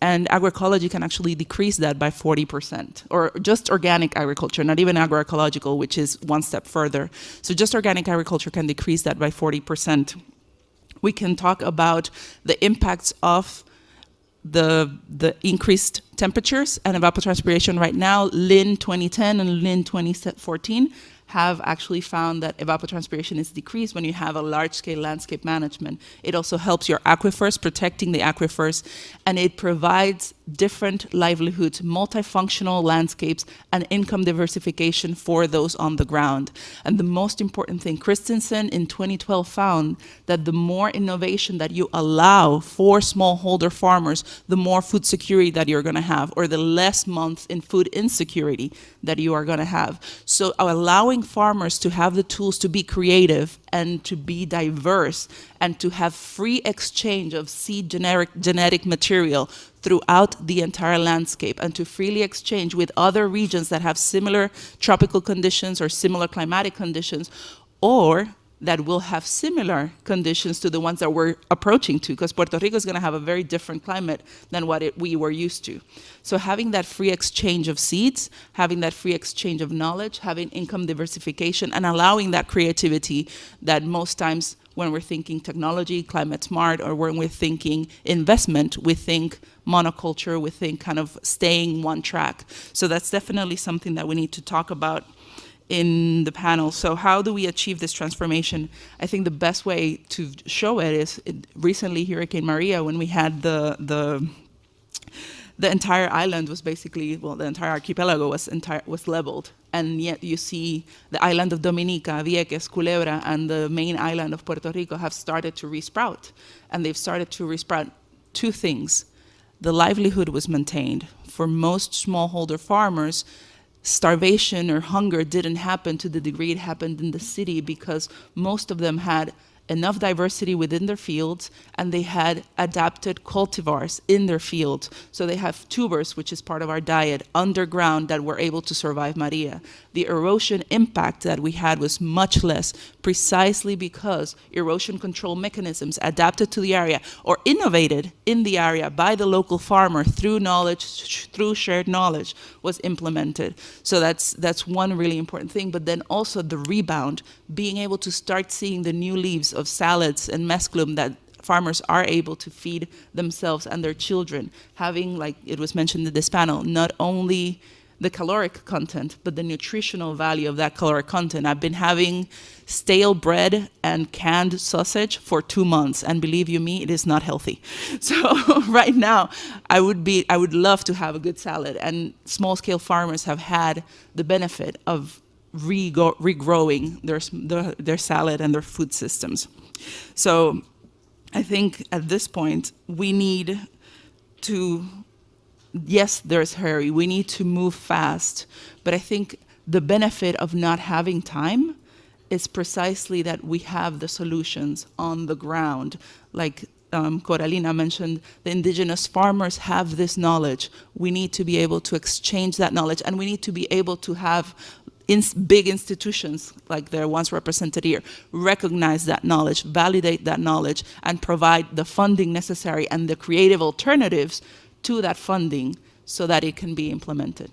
and agroecology can actually decrease that by 40%, or just organic agriculture, not even agroecological, which is one step further. So just organic agriculture can decrease that by 40%. We can talk about the impacts of the increased temperatures and evapotranspiration right now. LIN 2010 and LIN 2014 have actually found that evapotranspiration is decreased when you have a large-scale landscape management. It also helps your aquifers, protecting the aquifers, and it provides different livelihoods, multifunctional landscapes, and income diversification for those on the ground. And the most important thing, Christensen in 2012 found that the more innovation that you allow for smallholder farmers, the more food security that you're gonna have, or the less months in food insecurity that you are gonna have. So allowing farmers to have the tools to be creative and to be diverse and to have free exchange of seed genetic material throughout the entire landscape, and to freely exchange with other regions that have similar tropical conditions or similar climatic conditions, or that will have similar conditions to the ones that we're approaching to, because Puerto Rico is going to have a very different climate than what we were used to. So having that free exchange of seeds, having that free exchange of knowledge, having income diversification, and allowing that creativity that most times when we're thinking technology, climate smart, or when we're thinking investment, we think monoculture, we think kind of staying one track. So that's definitely something that we need to talk about in the panel. So how do we achieve this transformation? I think the best way to show it is recently Hurricane Maria, when we had the entire island was basically, well, the entire archipelago was leveled. And yet you see the island of Dominica, Vieques, Culebra, and the main island of Puerto Rico have started to resprout. And they've started to resprout two things. The livelihood was maintained. For most smallholder farmers, starvation or hunger didn't happen to the degree it happened in the city, because most of them had enough diversity within their fields, and they had adapted cultivars in their fields. So they have tubers, which is part of our diet, underground, that were able to survive Maria. The erosion impact that we had was much less, precisely because erosion control mechanisms adapted to the area or innovated in the area by the local farmer through knowledge, through shared knowledge, was implemented. So that's one really important thing. But then also the rebound, being able to start seeing the new leaves of salads and mesclun that farmers are able to feed themselves and their children, having, like it was mentioned in this panel, not only the caloric content, but the nutritional value of that caloric content. I've been having stale bread and canned sausage for 2 months, and believe you me, it is not healthy. So right now, I would love to have a good salad, and small-scale farmers have had the benefit of regrowing their salad and their food systems. So I think at this point, we need to, yes, there's hurry, we need to move fast, but I think the benefit of not having time is precisely that we have the solutions on the ground. Like Coralina mentioned, the indigenous farmers have this knowledge. We need to be able to exchange that knowledge, and we need to be able to have big institutions like they're once represented here recognize that knowledge, validate that knowledge, and provide the funding necessary and the creative alternatives to that funding so that it can be implemented.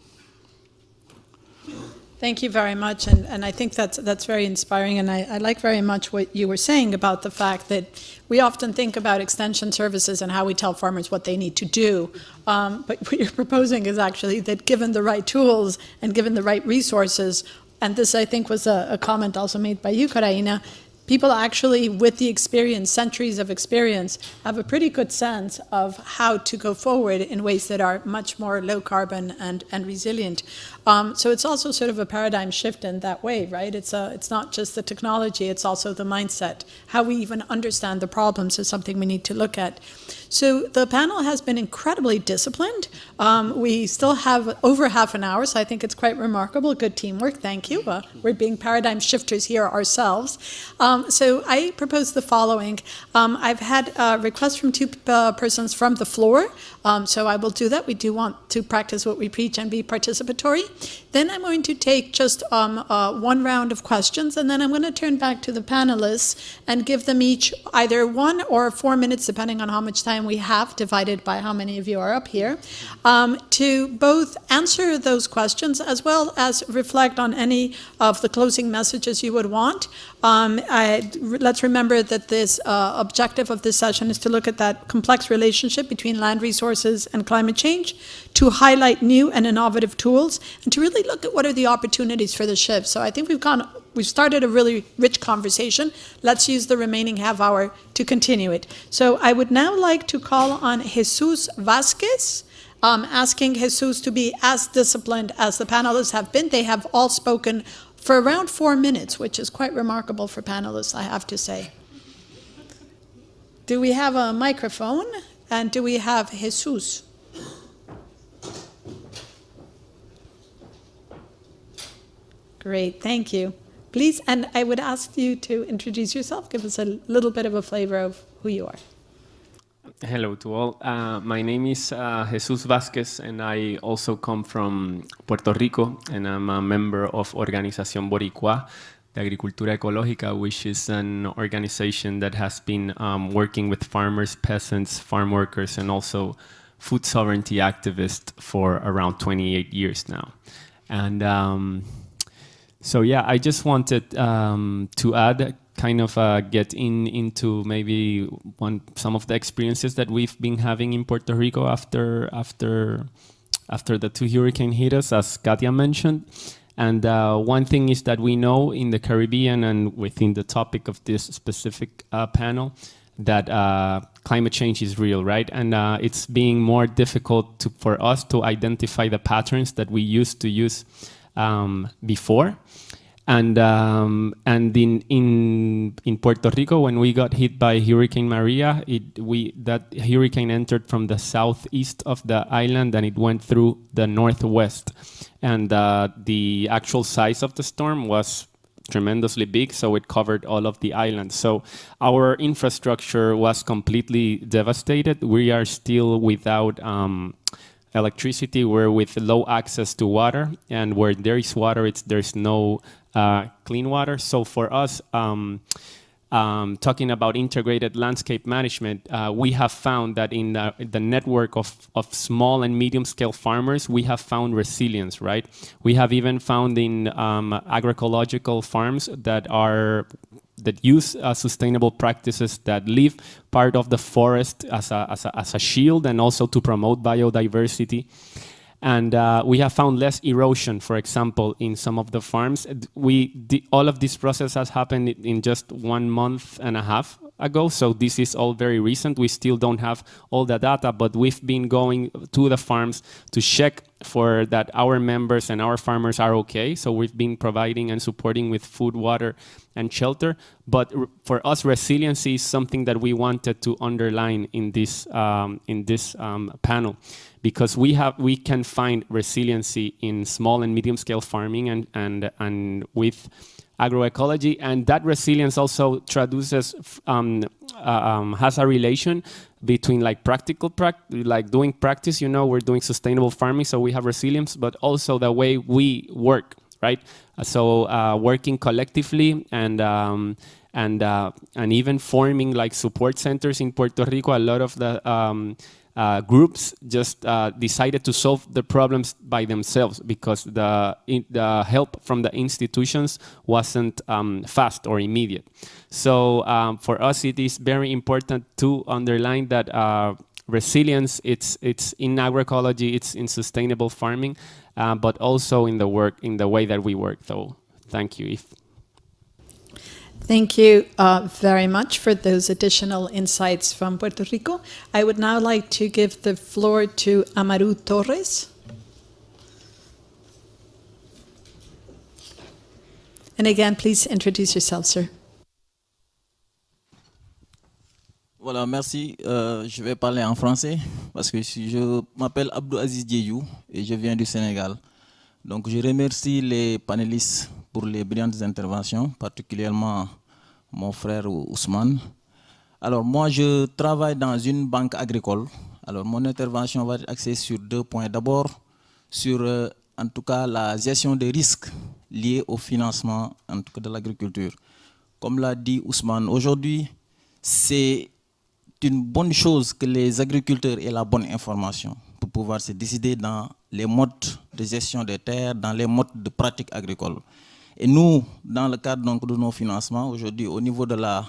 Thank you very much, and I think that's very inspiring, and I like very much what you were saying about the fact that we often think about extension services and how we tell farmers what they need to do, but what you're proposing is actually that given the right tools and given the right resources, and this I think was a comment also made by you, Coralina, people actually with the experience, centuries of experience, have a pretty good sense of how to go forward in ways that are much more low carbon and resilient. So it's also sort of a paradigm shift in that way, right? It's not just the technology, it's also the mindset. How we even understand the problems is something we need to look at. So the panel has been incredibly disciplined. We still have over half an hour, so I think it's quite remarkable. Good teamwork, thank you. We're being paradigm shifters here ourselves. So I propose the following. I've had requests from two persons from the floor, so I will do that. We do want to practice what we preach and be participatory. Then I'm going to take just one round of questions, and then I'm going to turn back to the panelists and give them each either 1 or 4 minutes, depending on how much time we have, divided by how many of you are up here, to both answer those questions as well as reflect on any of the closing messages you would want. Let's remember that this objective of this session is to look at that complex relationship between land resources and climate change, to highlight new and innovative tools, and to really look at what are the opportunities for the shift. So I think we've started a really rich conversation. Let's use the remaining half hour to continue it. So I would now like to call on Jesus Vasquez, asking Jesus to be as disciplined as the panelists have been. They have all spoken for around 4 minutes, which is quite remarkable for panelists, I have to say. Do we have a microphone? And do we have Jesus? Great, thank you. Please, and I would ask you to introduce yourself, give us a little bit of a flavor of who you are. Hello to all. My name is Jesus Vasquez, and I also come from Puerto Rico, and I'm a member of Organización Boricua de Agricultura Ecológica, which is an organization that has been working with farmers, peasants, farm workers, and also food sovereignty activists for around 28 years now. And so yeah, I just wanted to add, kind of get into maybe some of the experiences that we've been having in Puerto Rico after the 2 hurricanes hit us, as Katia mentioned. And one thing is that we know in the Caribbean and within the topic of this specific panel that climate change is real, right? And it's being more difficult for us to identify the patterns that we used to use before. And in Puerto Rico, when we got hit by Hurricane Maria, that hurricane entered from the southeast of the island and it went through the northwest. And the actual size of the storm was tremendously big, so it covered all of the island. So our infrastructure was completely devastated. We are still without electricity. We're with low access to water, and where there is water, there's no clean water. So for us, talking about integrated landscape management, we have found that in the network of small and medium-scale farmers, we have found resilience, right? We have even found in agroecological farms that use sustainable practices, that leave part of the forest as a shield and also to promote biodiversity. And we have found less erosion, for example, in some of the farms. All of this process has happened in just 1.5 months ago, so this is all very recent. We still don't have all the data, but we've been going to the farms to check for that our members and our farmers are okay. So we've been providing and supporting with food, water, and shelter. But for us, resiliency is something that we wanted to underline in this panel, because we can find resiliency in small and medium scale farming and with agroecology, and that resilience also traduces has a relation between like doing practice. You know, we're doing sustainable farming, so we have resilience, but also the way we work, right? So working collectively and even forming like support centers in Puerto Rico. A lot of the groups just decided to solve the problems by themselves because the help from the institutions wasn't fast or immediate. So for us, it is very important to underline that resilience, it's in agroecology, it's in sustainable farming, but also in the way that we work. So thank you. Thank you very much for those additional insights from Puerto Rico. I would now like to give the floor to Amaru Torres. And again, please introduce yourself, sir. Voilà, merci. Je vais parler en français parce que je m'appelle Abdou Aziz Diédiou et je viens du Sénégal. Donc je remercie les panélistes pour les brillantes interventions, particulièrement mon frère Ousmane. Alors moi je travaille dans une banque agricole. Alors mon intervention va être axée sur 2 points. D'abord sur en tout cas la gestion des risques liés au financement en tout cas de l'agriculture. Comme l'a dit Ousmane, aujourd'hui c'est une bonne chose que les agriculteurs aient la bonne information pour pouvoir se décider dans les modes de gestion des terres, dans les modes de pratique agricole. Et nous, dans le cadre donc, de nos financements, aujourd'hui au niveau de la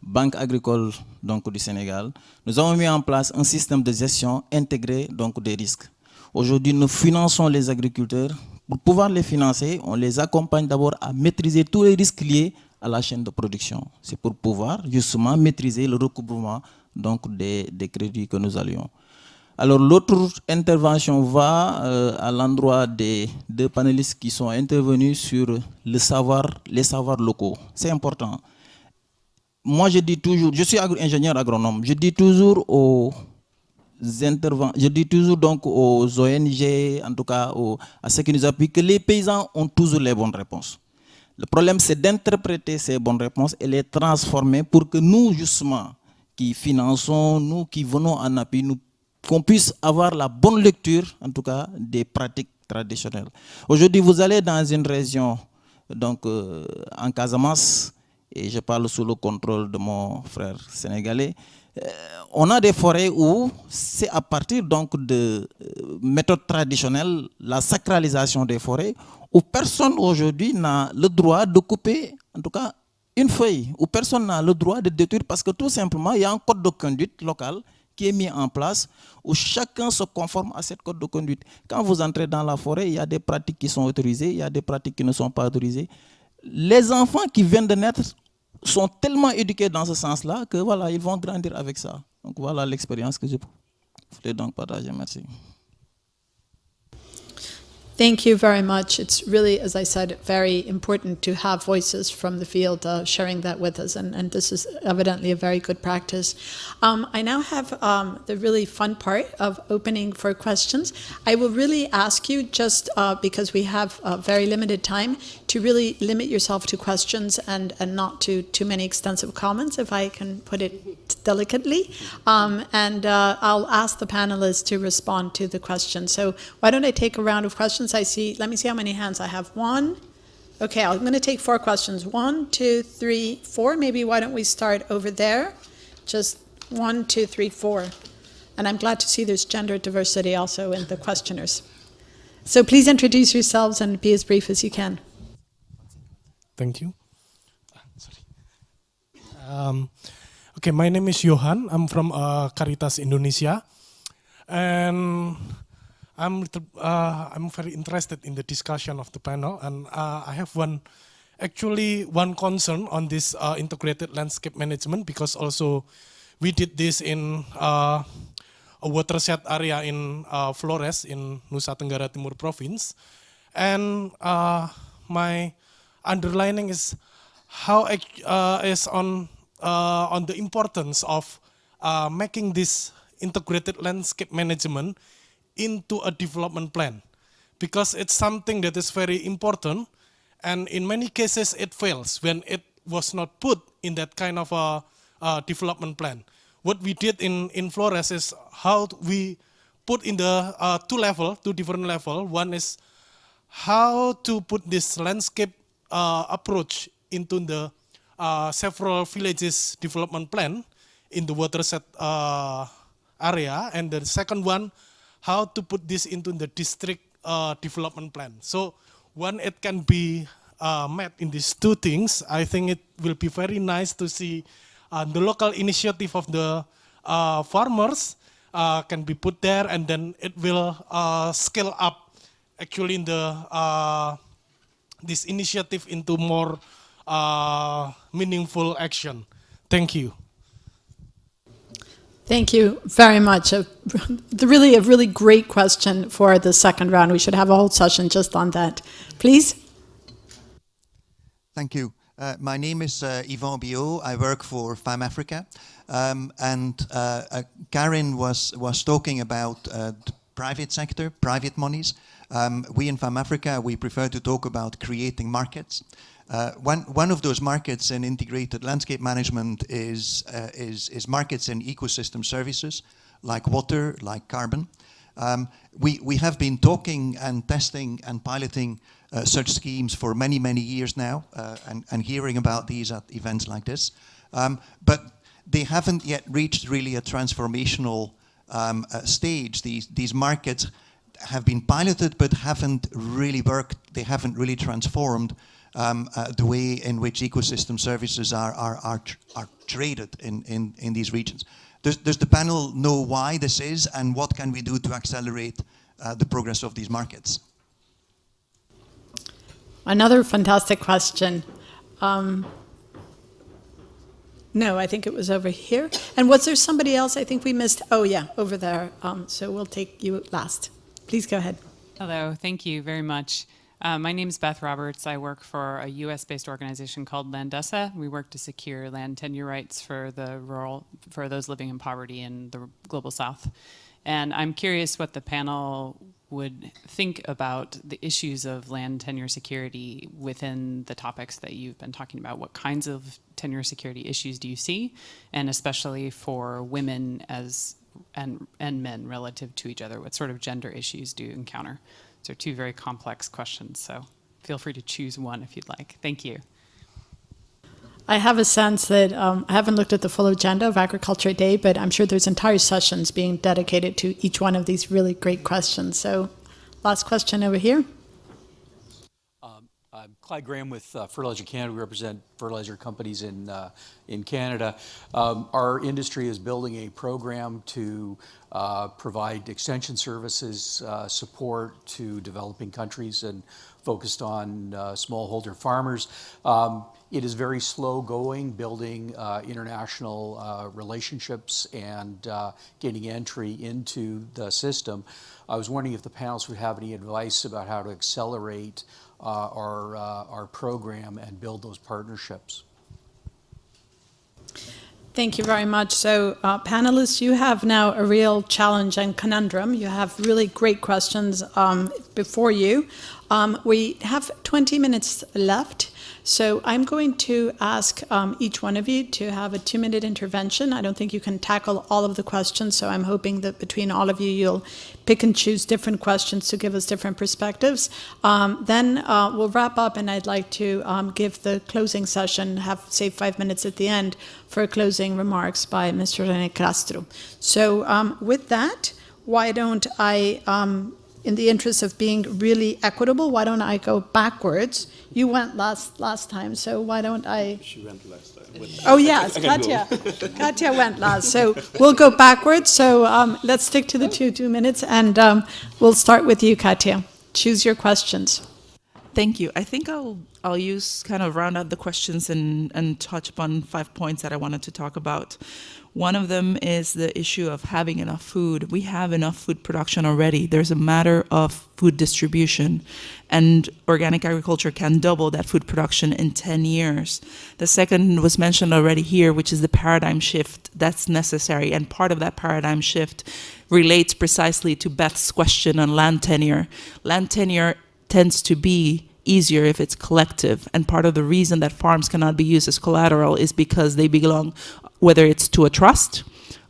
Banque agricole donc, du Sénégal, nous avons mis en place un système de gestion intégré donc, des risques. Aujourd'hui, nous finançons les agriculteurs. Pour pouvoir les financer, on les accompagne d'abord à maîtriser tous les risques liés à la chaîne de production. C'est pour pouvoir justement maîtriser le recouvrement donc, des crédits que nous allions. Alors l'autre intervention va à l'endroit des 2 panélistes qui sont intervenus sur les savoirs locaux. C'est important. Moi je dis toujours, je suis ingénieur agronome, je dis toujours aux donc aux ONG, en tout cas à ceux qui nous appuient, que les paysans ont toujours les bonnes réponses. Le problème c'est d'interpréter ces bonnes réponses et les transformer pour que nous justement qui finançons, nous qui venons en appui, qu'on puisse avoir la bonne lecture, en tout cas, des pratiques traditionnelles. Aujourd'hui, vous allez dans une région, donc en Casamance, et je parle sous le contrôle de mon frère sénégalais, on a des forêts où c'est à partir donc de méthodes traditionnelles, la sacralisation des forêts, où personne aujourd'hui n'a le droit de couper, en tout cas, une feuille, où personne n'a le droit de détruire, parce que tout simplement, il y a un code de conduite local qui est mis en place où chacun se conforme à cette code de conduite. Quand vous entrez dans la forêt, il y a des pratiques qui sont autorisées, il y a des pratiques qui ne sont pas autorisées. Les enfants qui viennent de naître sont tellement éduqués dans ce sens-là que voilà, ils vont grandir avec ça. Donc voilà l'expérience que je voulais donc partager. Merci. Thank you very much. It's really, as I said, very important to have voices from the field sharing that with us, and this is evidently a very good practice. I now have the really fun part of opening for questions. I will really ask you, just because we have very limited time, to really limit yourself to questions and not to too many extensive comments, if I can put it delicately. And I'll ask the panelists to respond to the question. So why don't I take a round of questions? Let me see how many hands I have. One. Okay, I'm going to take 4 questions. 1, 2, 3, 4. Maybe why don't we start over there? Just 1, 2, 3, 4. And I'm glad to see there's gender diversity also in the questioners. So please introduce yourselves and be as brief as you can. Thank you. Okay, my name is Johan. I'm from Caritas Indonesia, and I'm very interested in the discussion of the panel, and I have one concern on this integrated landscape management, because also we did this in a watershed area in Flores in Nusa Tenggara Timur province, and my underlining is how is on the importance of making this integrated landscape management into a development plan, because it's something that is very important, and in many cases it fails when it was not put in that kind of a development plan. What we did in Flores is how we put in the two different levels. One is how to put this landscape approach into the several villages development plan in the watershed area, and the second one, how to put this into the district development plan. So when it can be met in these two things, I think it will be very nice to see the local initiative of the farmers can be put there, and then it will scale up actually in the this initiative into more meaningful action. Thank you. Thank you very much. A really great question for the second round. We should have a whole session just on that. Please. Thank you. My name is Yvon Biot. I work for FAM Africa. Karen was talking about the private sector, private monies. We in FAM Africa, we prefer to talk about creating markets. One of those markets in integrated landscape management is markets in ecosystem services, like water, like carbon. We have been talking and testing and piloting such schemes for many, many years now, and hearing about these at events like this. But they haven't yet reached really a transformational stage. These markets have been piloted but haven't really worked. They haven't really transformed the way in which ecosystem services are traded in these regions. Does the panel know why this is, and what can we do to accelerate the progress of these markets? Another fantastic question. No, I think it was over here. And was there somebody else I think we missed? Oh yeah, over there. So we'll take you last. Please go ahead. Hello, thank you very much. My name is Beth Roberts. I work for a US-based organization called Landesa. We work to secure land tenure rights for those living in poverty in the global south. And I'm curious what the panel would think about the issues of land tenure security within the topics that you've been talking about. What kinds of tenure security issues do you see, and especially for women and men relative to each other? What sort of gender issues do you encounter? These are two very complex questions, so feel free to choose one if you'd like. Thank you. I have a sense that I haven't looked at the full agenda of Agriculture Day, but I'm sure there's entire sessions being dedicated to each one of these really great questions. So last question over here. Clyde Graham with Fertilizer Canada. We represent fertilizer companies in Canada. Our industry is building a program to provide extension services support to developing countries and focused on smallholder farmers. It is very slow going, building international relationships and gaining entry into the system. I was wondering if the panelists would have any advice about how to accelerate our program and build those partnerships. Thank you very much. So, panelists, you have now a real challenge and conundrum. You have really great questions before you. We have 20 minutes left. So I'm going to ask each one of you to have a 2-minute intervention. I don't think you can tackle all of the questions, so I'm hoping that between all of you, you'll pick and choose different questions to give us different perspectives. Then we'll wrap up, and I'd like to give the closing session, save 5 minutes at the end for closing remarks by Mr. René Castro. So with that, why don't I, in the interest of being really equitable, why don't I go backwards? You went last time, so why don't I? She went last time. Oh yes, Katya. Katya went last, so we'll go backwards. So let's stick to the two minutes, and we'll start with you, Katya. Choose your questions. Thank you. I think I'll use kind of round out the questions and touch upon 5 points that I wanted to talk about. One of them is the issue of having enough food. We have enough food production already. There's a matter of food distribution, and organic agriculture can double that food production in 10 years. The second was mentioned already here, which is the paradigm shift that's necessary, and part of that paradigm shift relates precisely to Beth's question on land tenure. Land tenure tends to be easier if it's collective, and part of the reason that farms cannot be used as collateral is because they belong, whether it's to a trust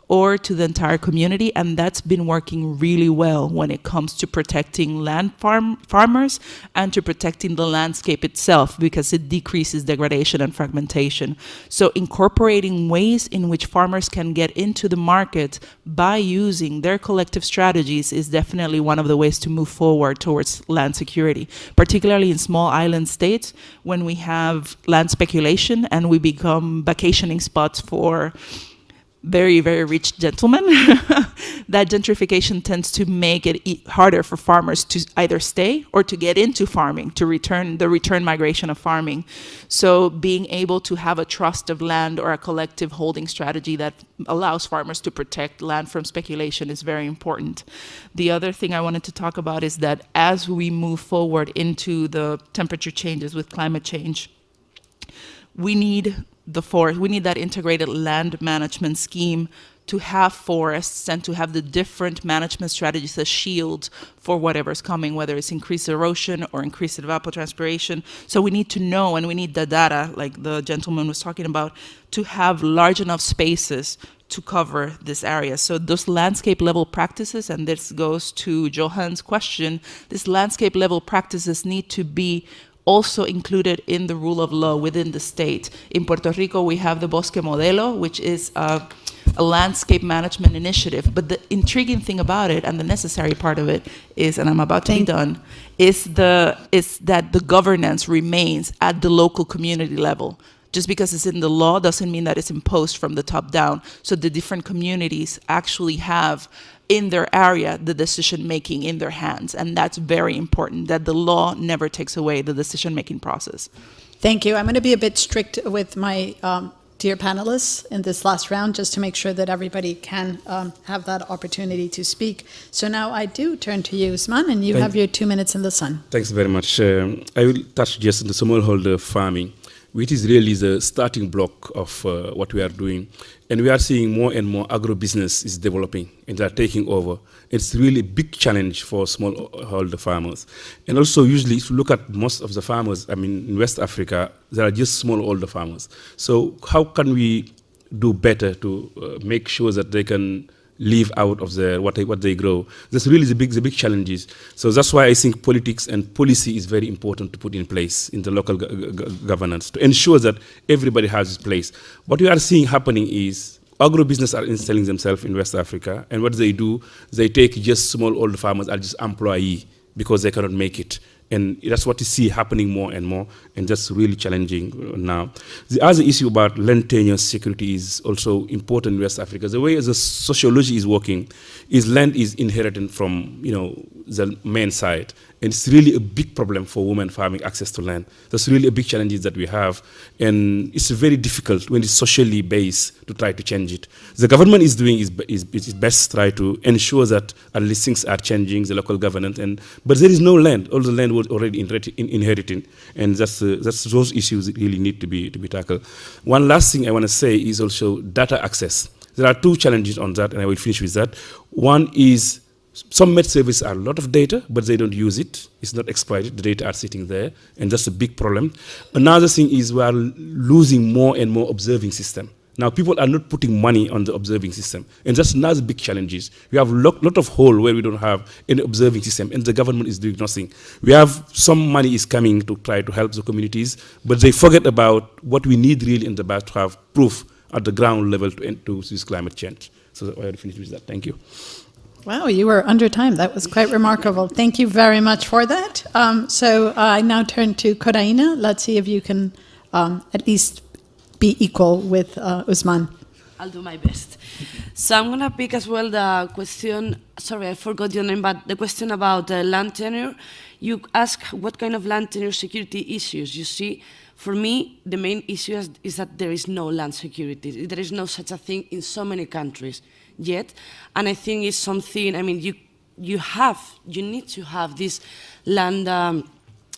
or to the entire community, and that's been working really well when it comes to protecting farmers and to protecting the landscape itself, because it decreases degradation and fragmentation. So incorporating ways in which farmers can get into the market by using their collective strategies is definitely one of the ways to move forward towards land security, particularly in small island states when we have land speculation and we become vacationing spots for very, very rich gentlemen. That gentrification tends to make it harder for farmers to either stay or to get into farming, to return migration of farming. So being able to have a trust of land or a collective holding strategy that allows farmers to protect land from speculation is very important. The other thing I wanted to talk about is that as we move forward into the temperature changes with climate change, we need that integrated land management scheme to have forests and to have the different management strategies as shield for whatever's coming, whether it's increased erosion or increased evapotranspiration. So we need to know, and we need the data, like the gentleman was talking about, to have large enough spaces to cover this area. So those landscape level practices, and this goes to Johan's question, these landscape level practices need to be also included in the rule of law within the state. In Puerto Rico, we have the Bosque Modelo, which is a landscape management initiative. But the intriguing thing about it, and the necessary part of it is, and I'm about to be done, is that the governance remains at the local community level. Just because it's in the law doesn't mean that it's imposed from the top down. So the different communities actually have in their area the decision-making in their hands. And that's very important, that the law never takes away the decision-making process. Thank you. I'm going to be a bit strict with my dear panelists in this last round, just to make sure that everybody can have that opportunity to speak. So now I do turn to you, Usman, and you have your 2 minutes in the sun. Thanks very much. I will touch just on the smallholder farming, which is really the starting block of what we are doing. And we are seeing more and more agribusiness is developing and they are taking over. It's really a big challenge for smallholder farmers. And also usually if you look at most of the farmers, I mean in West Africa, they are just smallholder farmers. So how can we do better to make sure that they can live out of what they grow? That's really the big challenges. So that's why I think politics and policy is very important to put in place in the local governance to ensure that everybody has its place. What we are seeing happening is agribusiness are installing themselves in West Africa, and what they do, they take just small old farmers as just employee because they cannot make it. And that's what you see happening more and more, and that's really challenging now. The other issue about land tenure security is also important in West Africa. The way the sociology is working is land is inherited from, the main side. And it's really a big problem for women farming access to land. That's really a big challenge that we have. And it's very difficult when it's socially based to try to change it. The government is doing its best to try to ensure that at least things are changing, the local government. But there is no land. All the land was already inherited. And that's those issues that really need to be tackled. One last thing I want to say is also data access. There are two challenges on that, and I will finish with that. One is some med services are a lot of data, but they don't use it. It's not exploited. The data are sitting there, and that's a big problem. Another thing is we are losing more and more observing system. Now, people are not putting money on the observing system, and that's another big challenge. We have a lot of hole where we don't have any observing system, and the government is doing nothing. We have some money is coming to try to help the communities, but they forget about what we need really in the back to have proof at the ground level to end to this climate change. So I will finish with that. Thank you. Wow, you were under time. That was quite remarkable. Thank you very much for that. So I now turn to Coraina. Let's see if you can at least be equal with Usman. I'll do my best. So I'm going to pick as well the question, sorry, I forgot your name, but the question about land tenure. You ask what kind of land tenure security issues you see. For me, the main issue is that there is no land security. There is no such a thing in so many countries yet. And I think it's something, I mean, you need to have this land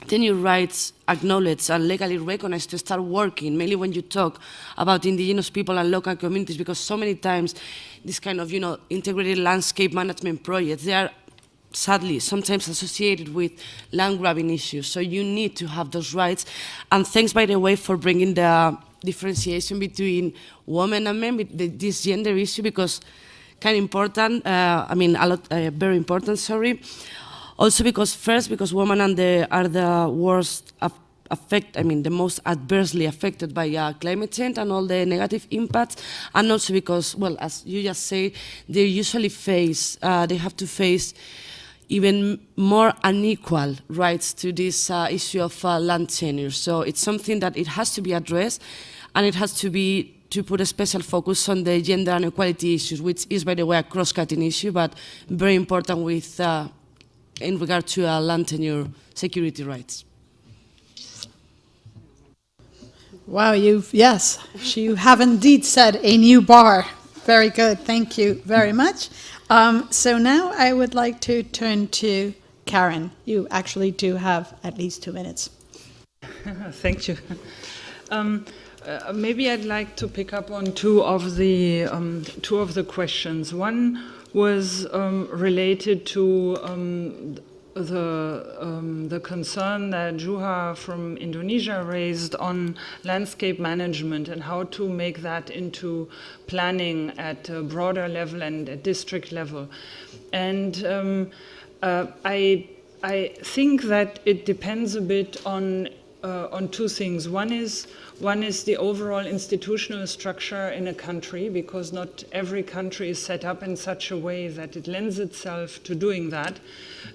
tenure rights acknowledged and legally recognized to start working, mainly when you talk about indigenous people and local communities, because so many times this kind of, integrated landscape management projects, they are sadly sometimes associated with land grabbing issues. So you need to have those rights. And thanks, by the way, for bringing the differentiation between women and men, this gender issue, because kind of important, very important, sorry. Also because women are the worst the most adversely affected by climate change and all the negative impacts, and also because, well, as you just say, they usually they have to face even more unequal rights to this issue of land tenure. So it's something that it has to be addressed, and it has to put a special focus on the gender and equality issues, which is, by the way, a cross-cutting issue, but very important with in regard to land tenure security rights. Wow, you have indeed set a new bar. Very good, thank you very much. So now I would like to turn to Karen. You actually do have at least 2 minutes. Thank you. Maybe I'd like to pick up on two of the questions. One was related to the concern that Juha from Indonesia raised on landscape management and how to make that into planning at a broader level and at district level. And I think that it depends a bit on two things. One is the overall institutional structure in a country, because not every country is set up in such a way that it lends itself to doing that,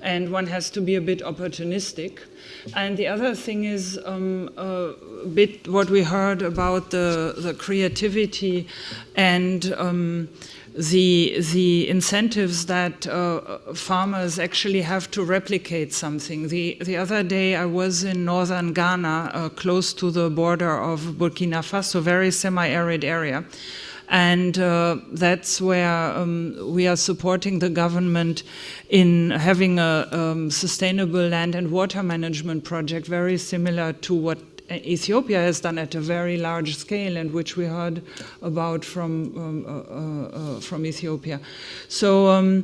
and one has to be a bit opportunistic. And the other thing is a bit what we heard about the creativity and the incentives that farmers actually have to replicate something. The other day I was in northern Ghana, close to the border of Burkina Faso, very semi-arid area. And that's where we are supporting the government in having a sustainable land and water management project, very similar to what Ethiopia has done at a very large scale, and which we heard about from Ethiopia. So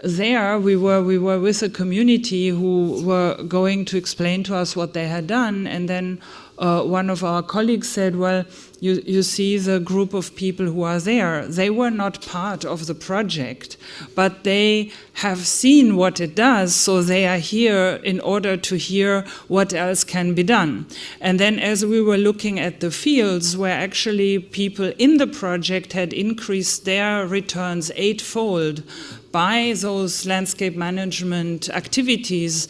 there we were with a community who were going to explain to us what they had done, and then one of our colleagues said, well, you see the group of people who are there, they were not part of the project, but they have seen what it does, so they are here in order to hear what else can be done. And then as we were looking at the fields where actually people in the project had increased their returns 8-fold by those landscape management activities,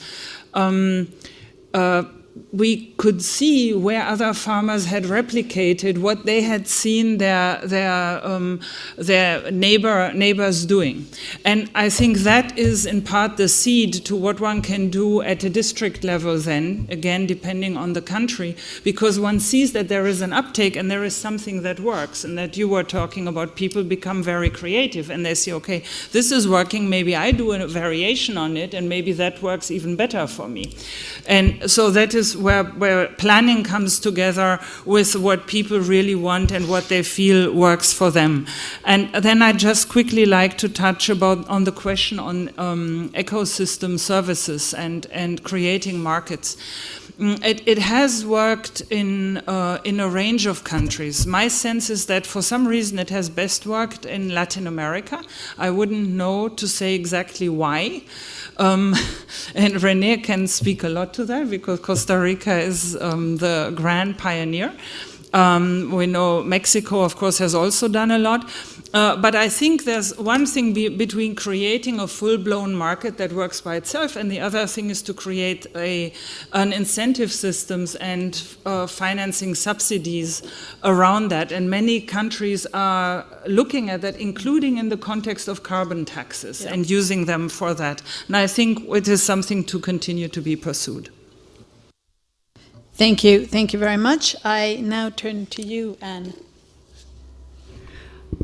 we could see where other farmers had replicated what they had seen their neighbors doing. And I think that is in part the seed to what one can do at a district level then, again, depending on the country, because one sees that there is an uptake and there is something that works, and that you were talking about people become very creative and they say, okay, this is working, maybe I do a variation on it and maybe that works even better for me. And so that is where planning comes together with what people really want and what they feel works for them. And then I just quickly like to touch on the question on ecosystem services and creating markets. It has worked in a range of countries. My sense is that for some reason it has best worked in Latin America. I wouldn't know to say exactly why. And René can speak a lot to that because Costa Rica is the grand pioneer. We know Mexico, of course, has also done a lot. But I think there's one thing between creating a full-blown market that works by itself, and the other thing is to create an incentive systems and financing subsidies around that. And many countries are looking at that, including in the context of carbon taxes, and using them for that. And I think it is something to continue to be pursued. Thank you. Thank you very much. I now turn to you, Anne.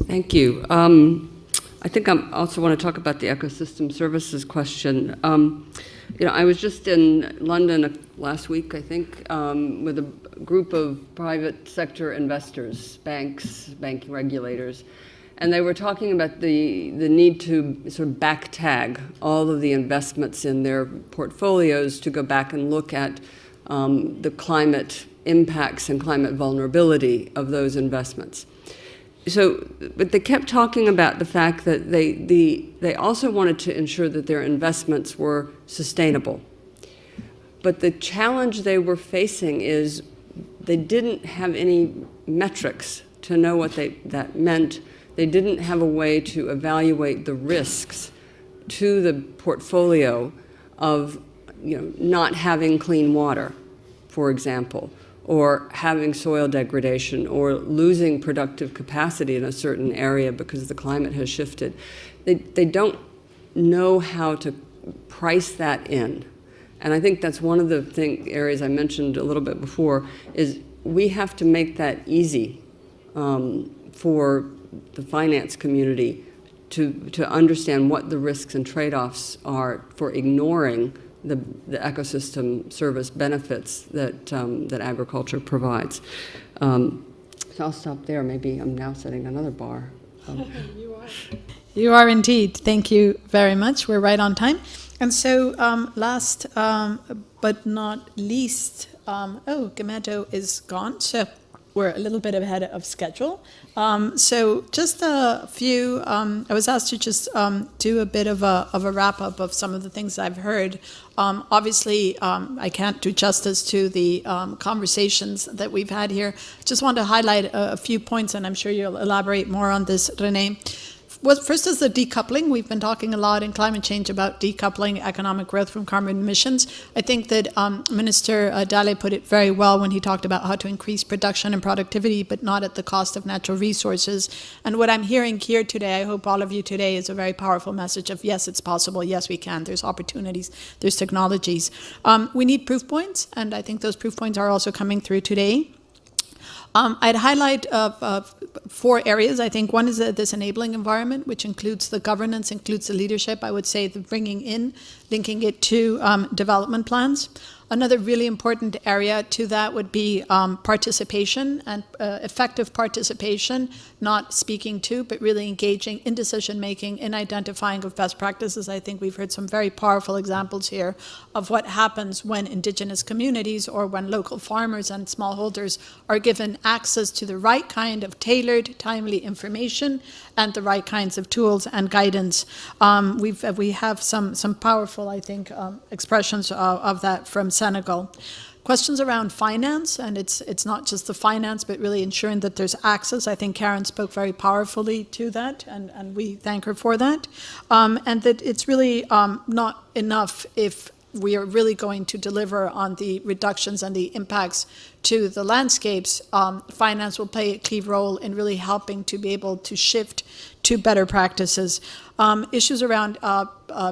Thank you. I think I also want to talk about the ecosystem services question. I was just in London last week, I think, with a group of private sector investors, banks, banking regulators, and they were talking about the need to sort of back tag all of the investments in their portfolios to go back and look at the climate impacts and climate vulnerability of those investments. So, but they kept talking about the fact that they also wanted to ensure that their investments were sustainable. But the challenge they were facing is they didn't have any metrics to know what that meant. They didn't have a way to evaluate the risks to the portfolio of not having clean water, for example, or having soil degradation, or losing productive capacity in a certain area because the climate has shifted. They don't know how to price that in. And I think that's one of the areas I mentioned a little bit before, is we have to make that easy for the finance community to understand what the risks and trade-offs are for ignoring the ecosystem service benefits that agriculture provides. So I'll stop there. Maybe I'm now setting another bar. You are indeed. Thank you very much. We're right on time. And so last but not least, Gameto is gone. So we're a little bit ahead of schedule. So just a few, I was asked to just do a bit of a wrap-up of some of the things I've heard. Obviously, I can't do justice to the conversations that we've had here. Just want to highlight a few points, and I'm sure you'll elaborate more on this, René. Well, first is the decoupling. We've been talking a lot in climate change about decoupling economic growth from carbon emissions. I think that Minister Dale put it very well when he talked about how to increase production and productivity, but not at the cost of natural resources. And what I'm hearing here today, I hope all of you today, is a very powerful message of yes, it's possible, yes, we can, there's opportunities, there's technologies. We need proof points, and I think those proof points are also coming through today. I'd highlight 4 areas. I think one is this enabling environment, which includes the governance, includes the leadership. I would say the bringing in, linking it to development plans. Another really important area to that would be participation and effective participation, not speaking to, but really engaging in decision-making, in identifying of best practices. I think we've heard some very powerful examples here of what happens when indigenous communities or when local farmers and smallholders are given access to the right kind of tailored, timely information and the right kinds of tools and guidance. We have some powerful, I think, expressions of that from Senegal. Questions around finance, and it's not just the finance, but really ensuring that there's access. I think Karen spoke very powerfully to that, and we thank her for that. And that it's really not enough if we are really going to deliver on the reductions and the impacts to the landscapes, finance will play a key role in really helping to be able to shift to better practices. Issues around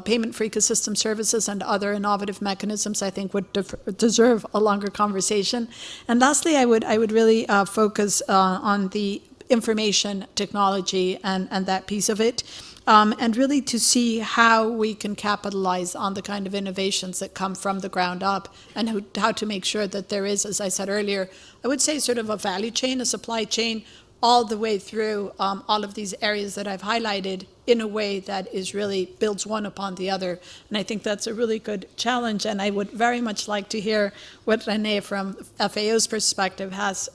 payment for ecosystem services and other innovative mechanisms, I think, would deserve a longer conversation. And lastly, I would really focus on the information technology and that piece of it. And really to see how we can capitalize on the kind of innovations that come from the ground up, and how to make sure that there is, as I said earlier, I would say sort of a value chain, a supply chain, all the way through all of these areas that I've highlighted in a way that is really builds one upon the other. And I think that's a really good challenge, and I would very much like to hear what René from FAO's perspective has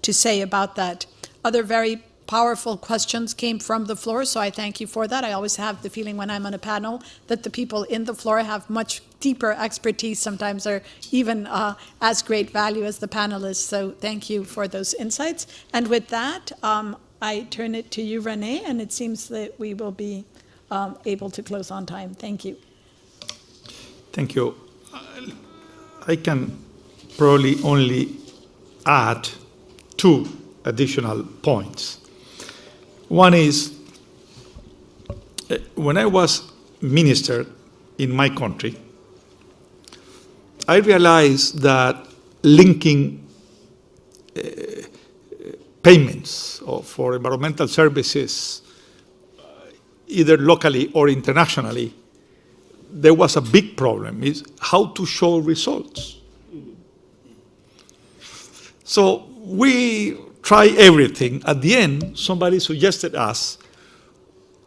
to say about that. Other very powerful questions came from the floor, so I thank you for that. I always have the feeling when I'm on a panel that the people in the floor have much deeper expertise, sometimes are even as great value as the panelists, so thank you for those insights. And with that, I turn it to you, René, and it seems that we will be able to close on time. Thank you. Thank you. I can probably only add 2 additional points. One is, when I was minister in my country, I realized that linking payments for environmental services, either locally or internationally, there was a big problem, is how to show results. So we try everything. At the end, somebody suggested us,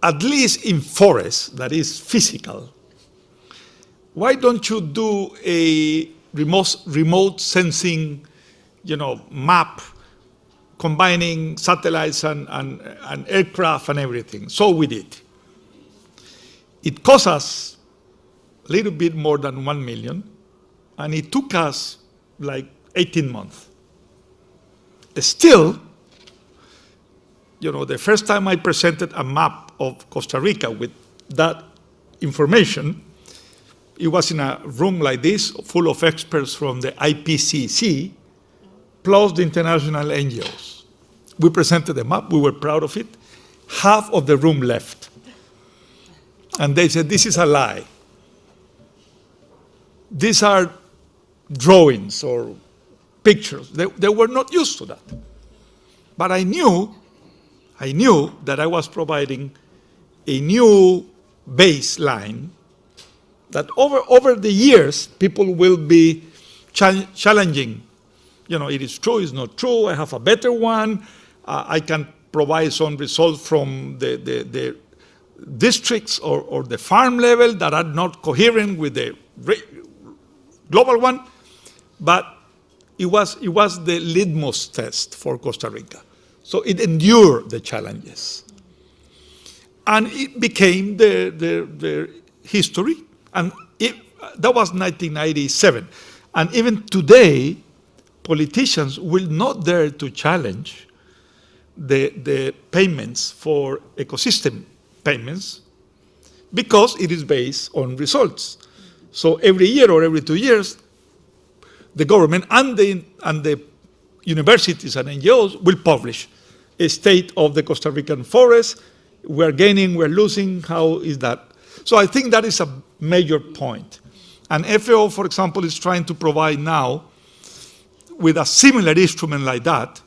at least in forests, that is physical, why don't you do a remote sensing, map combining satellites and aircraft and everything? So we did. It cost us a little bit more than 1 million, and it took us like 18 months. Still, the first time I presented a map of Costa Rica with that information, it was in a room like this, full of experts from the IPCC, plus the international NGOs. We presented the map, we were proud of it. Half of the room left. And they said, this is a lie. These are drawings or pictures. They were not used to that. But I knew that I was providing a new baseline that over the years, people will be challenging. It is true, it's not true, I have a better one, I can provide some results from the districts or the farm level that are not coherent with the global one, but it was the litmus test for Costa Rica. So it endured the challenges. And it became the history, and that was 1997. And even today, politicians will not dare to challenge the payments for ecosystem payments because it is based on results. So every year or every 2 years, the government and the universities and NGOs will publish a state of the Costa Rican forest. We're gaining, we're losing, how is that? So I think that is a major point. And FAO, for example, is trying to provide now with a similar instrument like that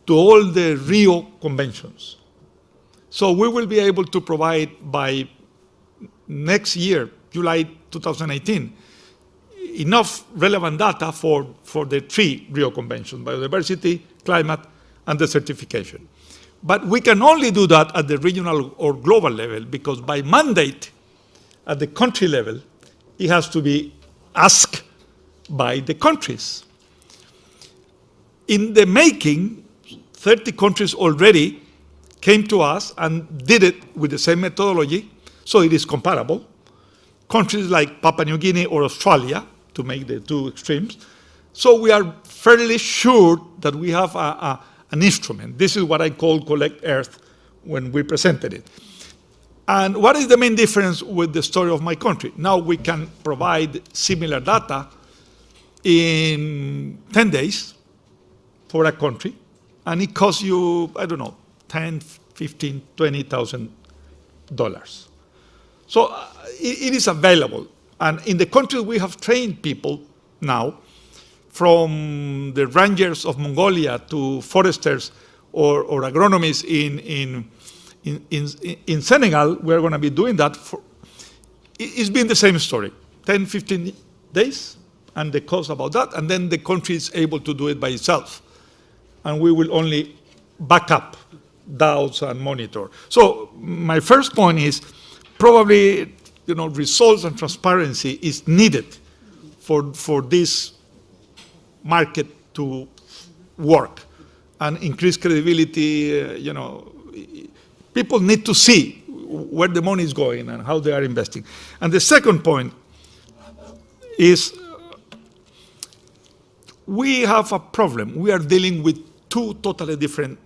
to all the Rio conventions. So we will be able to provide by next year, July 2018, enough relevant data for the 3 Rio conventions, biodiversity, climate, and the certification. But we can only do that at the regional or global level because by mandate, at the country level, it has to be asked by the countries. In the making, 30 countries already came to us and did it with the same methodology, so it is comparable. Countries like Papua New Guinea or Australia, to make the 2 extremes. So we are fairly sure that we have an instrument. This is what I call Collect Earth when we presented it. And what is the main difference with the story of my country? Now we can provide similar data in 10 days for a country, and it costs you, I don't know, $10,000, $15,000, $20,000. So it is available. And in the country, we have trained people now, from the rangers of Mongolia to foresters or agronomists in Senegal. We're going to be doing that. It's been the same story, 10, 15 days, and the cost about that, and then the country is able to do it by itself. And we will only back up doubts and monitor. So my first point is probably, results and transparency is needed for this market to work and increase credibility. People need to see where the money is going and how they are investing. And the second point is we have a problem. We are dealing with two totally different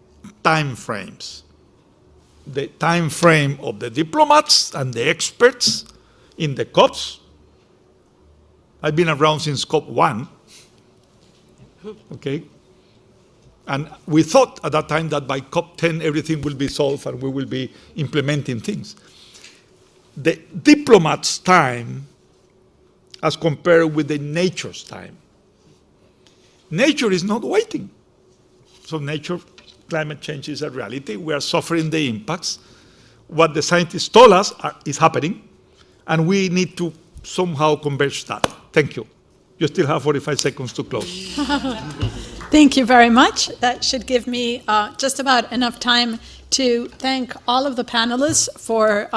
time frames. The time frame of the diplomats and the experts in the COPs. I've been around since COP 1, okay? And we thought at that time that by COP 10 everything will be solved and we will be implementing things. The diplomats' time as compared with the nature's time. Nature is not waiting. So climate change is a reality. We are suffering the impacts. What the scientists told us is happening, and we need to somehow converge that. Thank you. You still have 45 seconds to close. Thank you very much. That should give me just about enough time to thank all of the panelists for,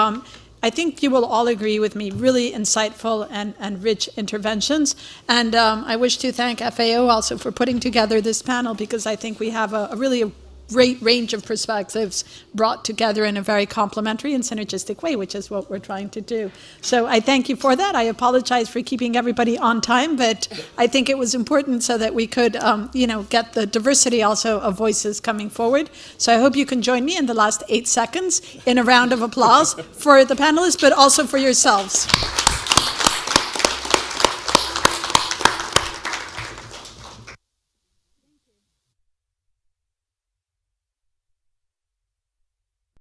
I think you will all agree with me, really insightful and rich interventions. And I wish to thank FAO also for putting together this panel, because I think we have a really great range of perspectives brought together in a very complementary and synergistic way, which is what we're trying to do. So I thank you for that. I apologize for keeping everybody on time, but I think it was important so that we could, get the diversity also of voices coming forward. So I hope you can join me in the last 8 seconds in a round of applause for the panelists, but also for yourselves.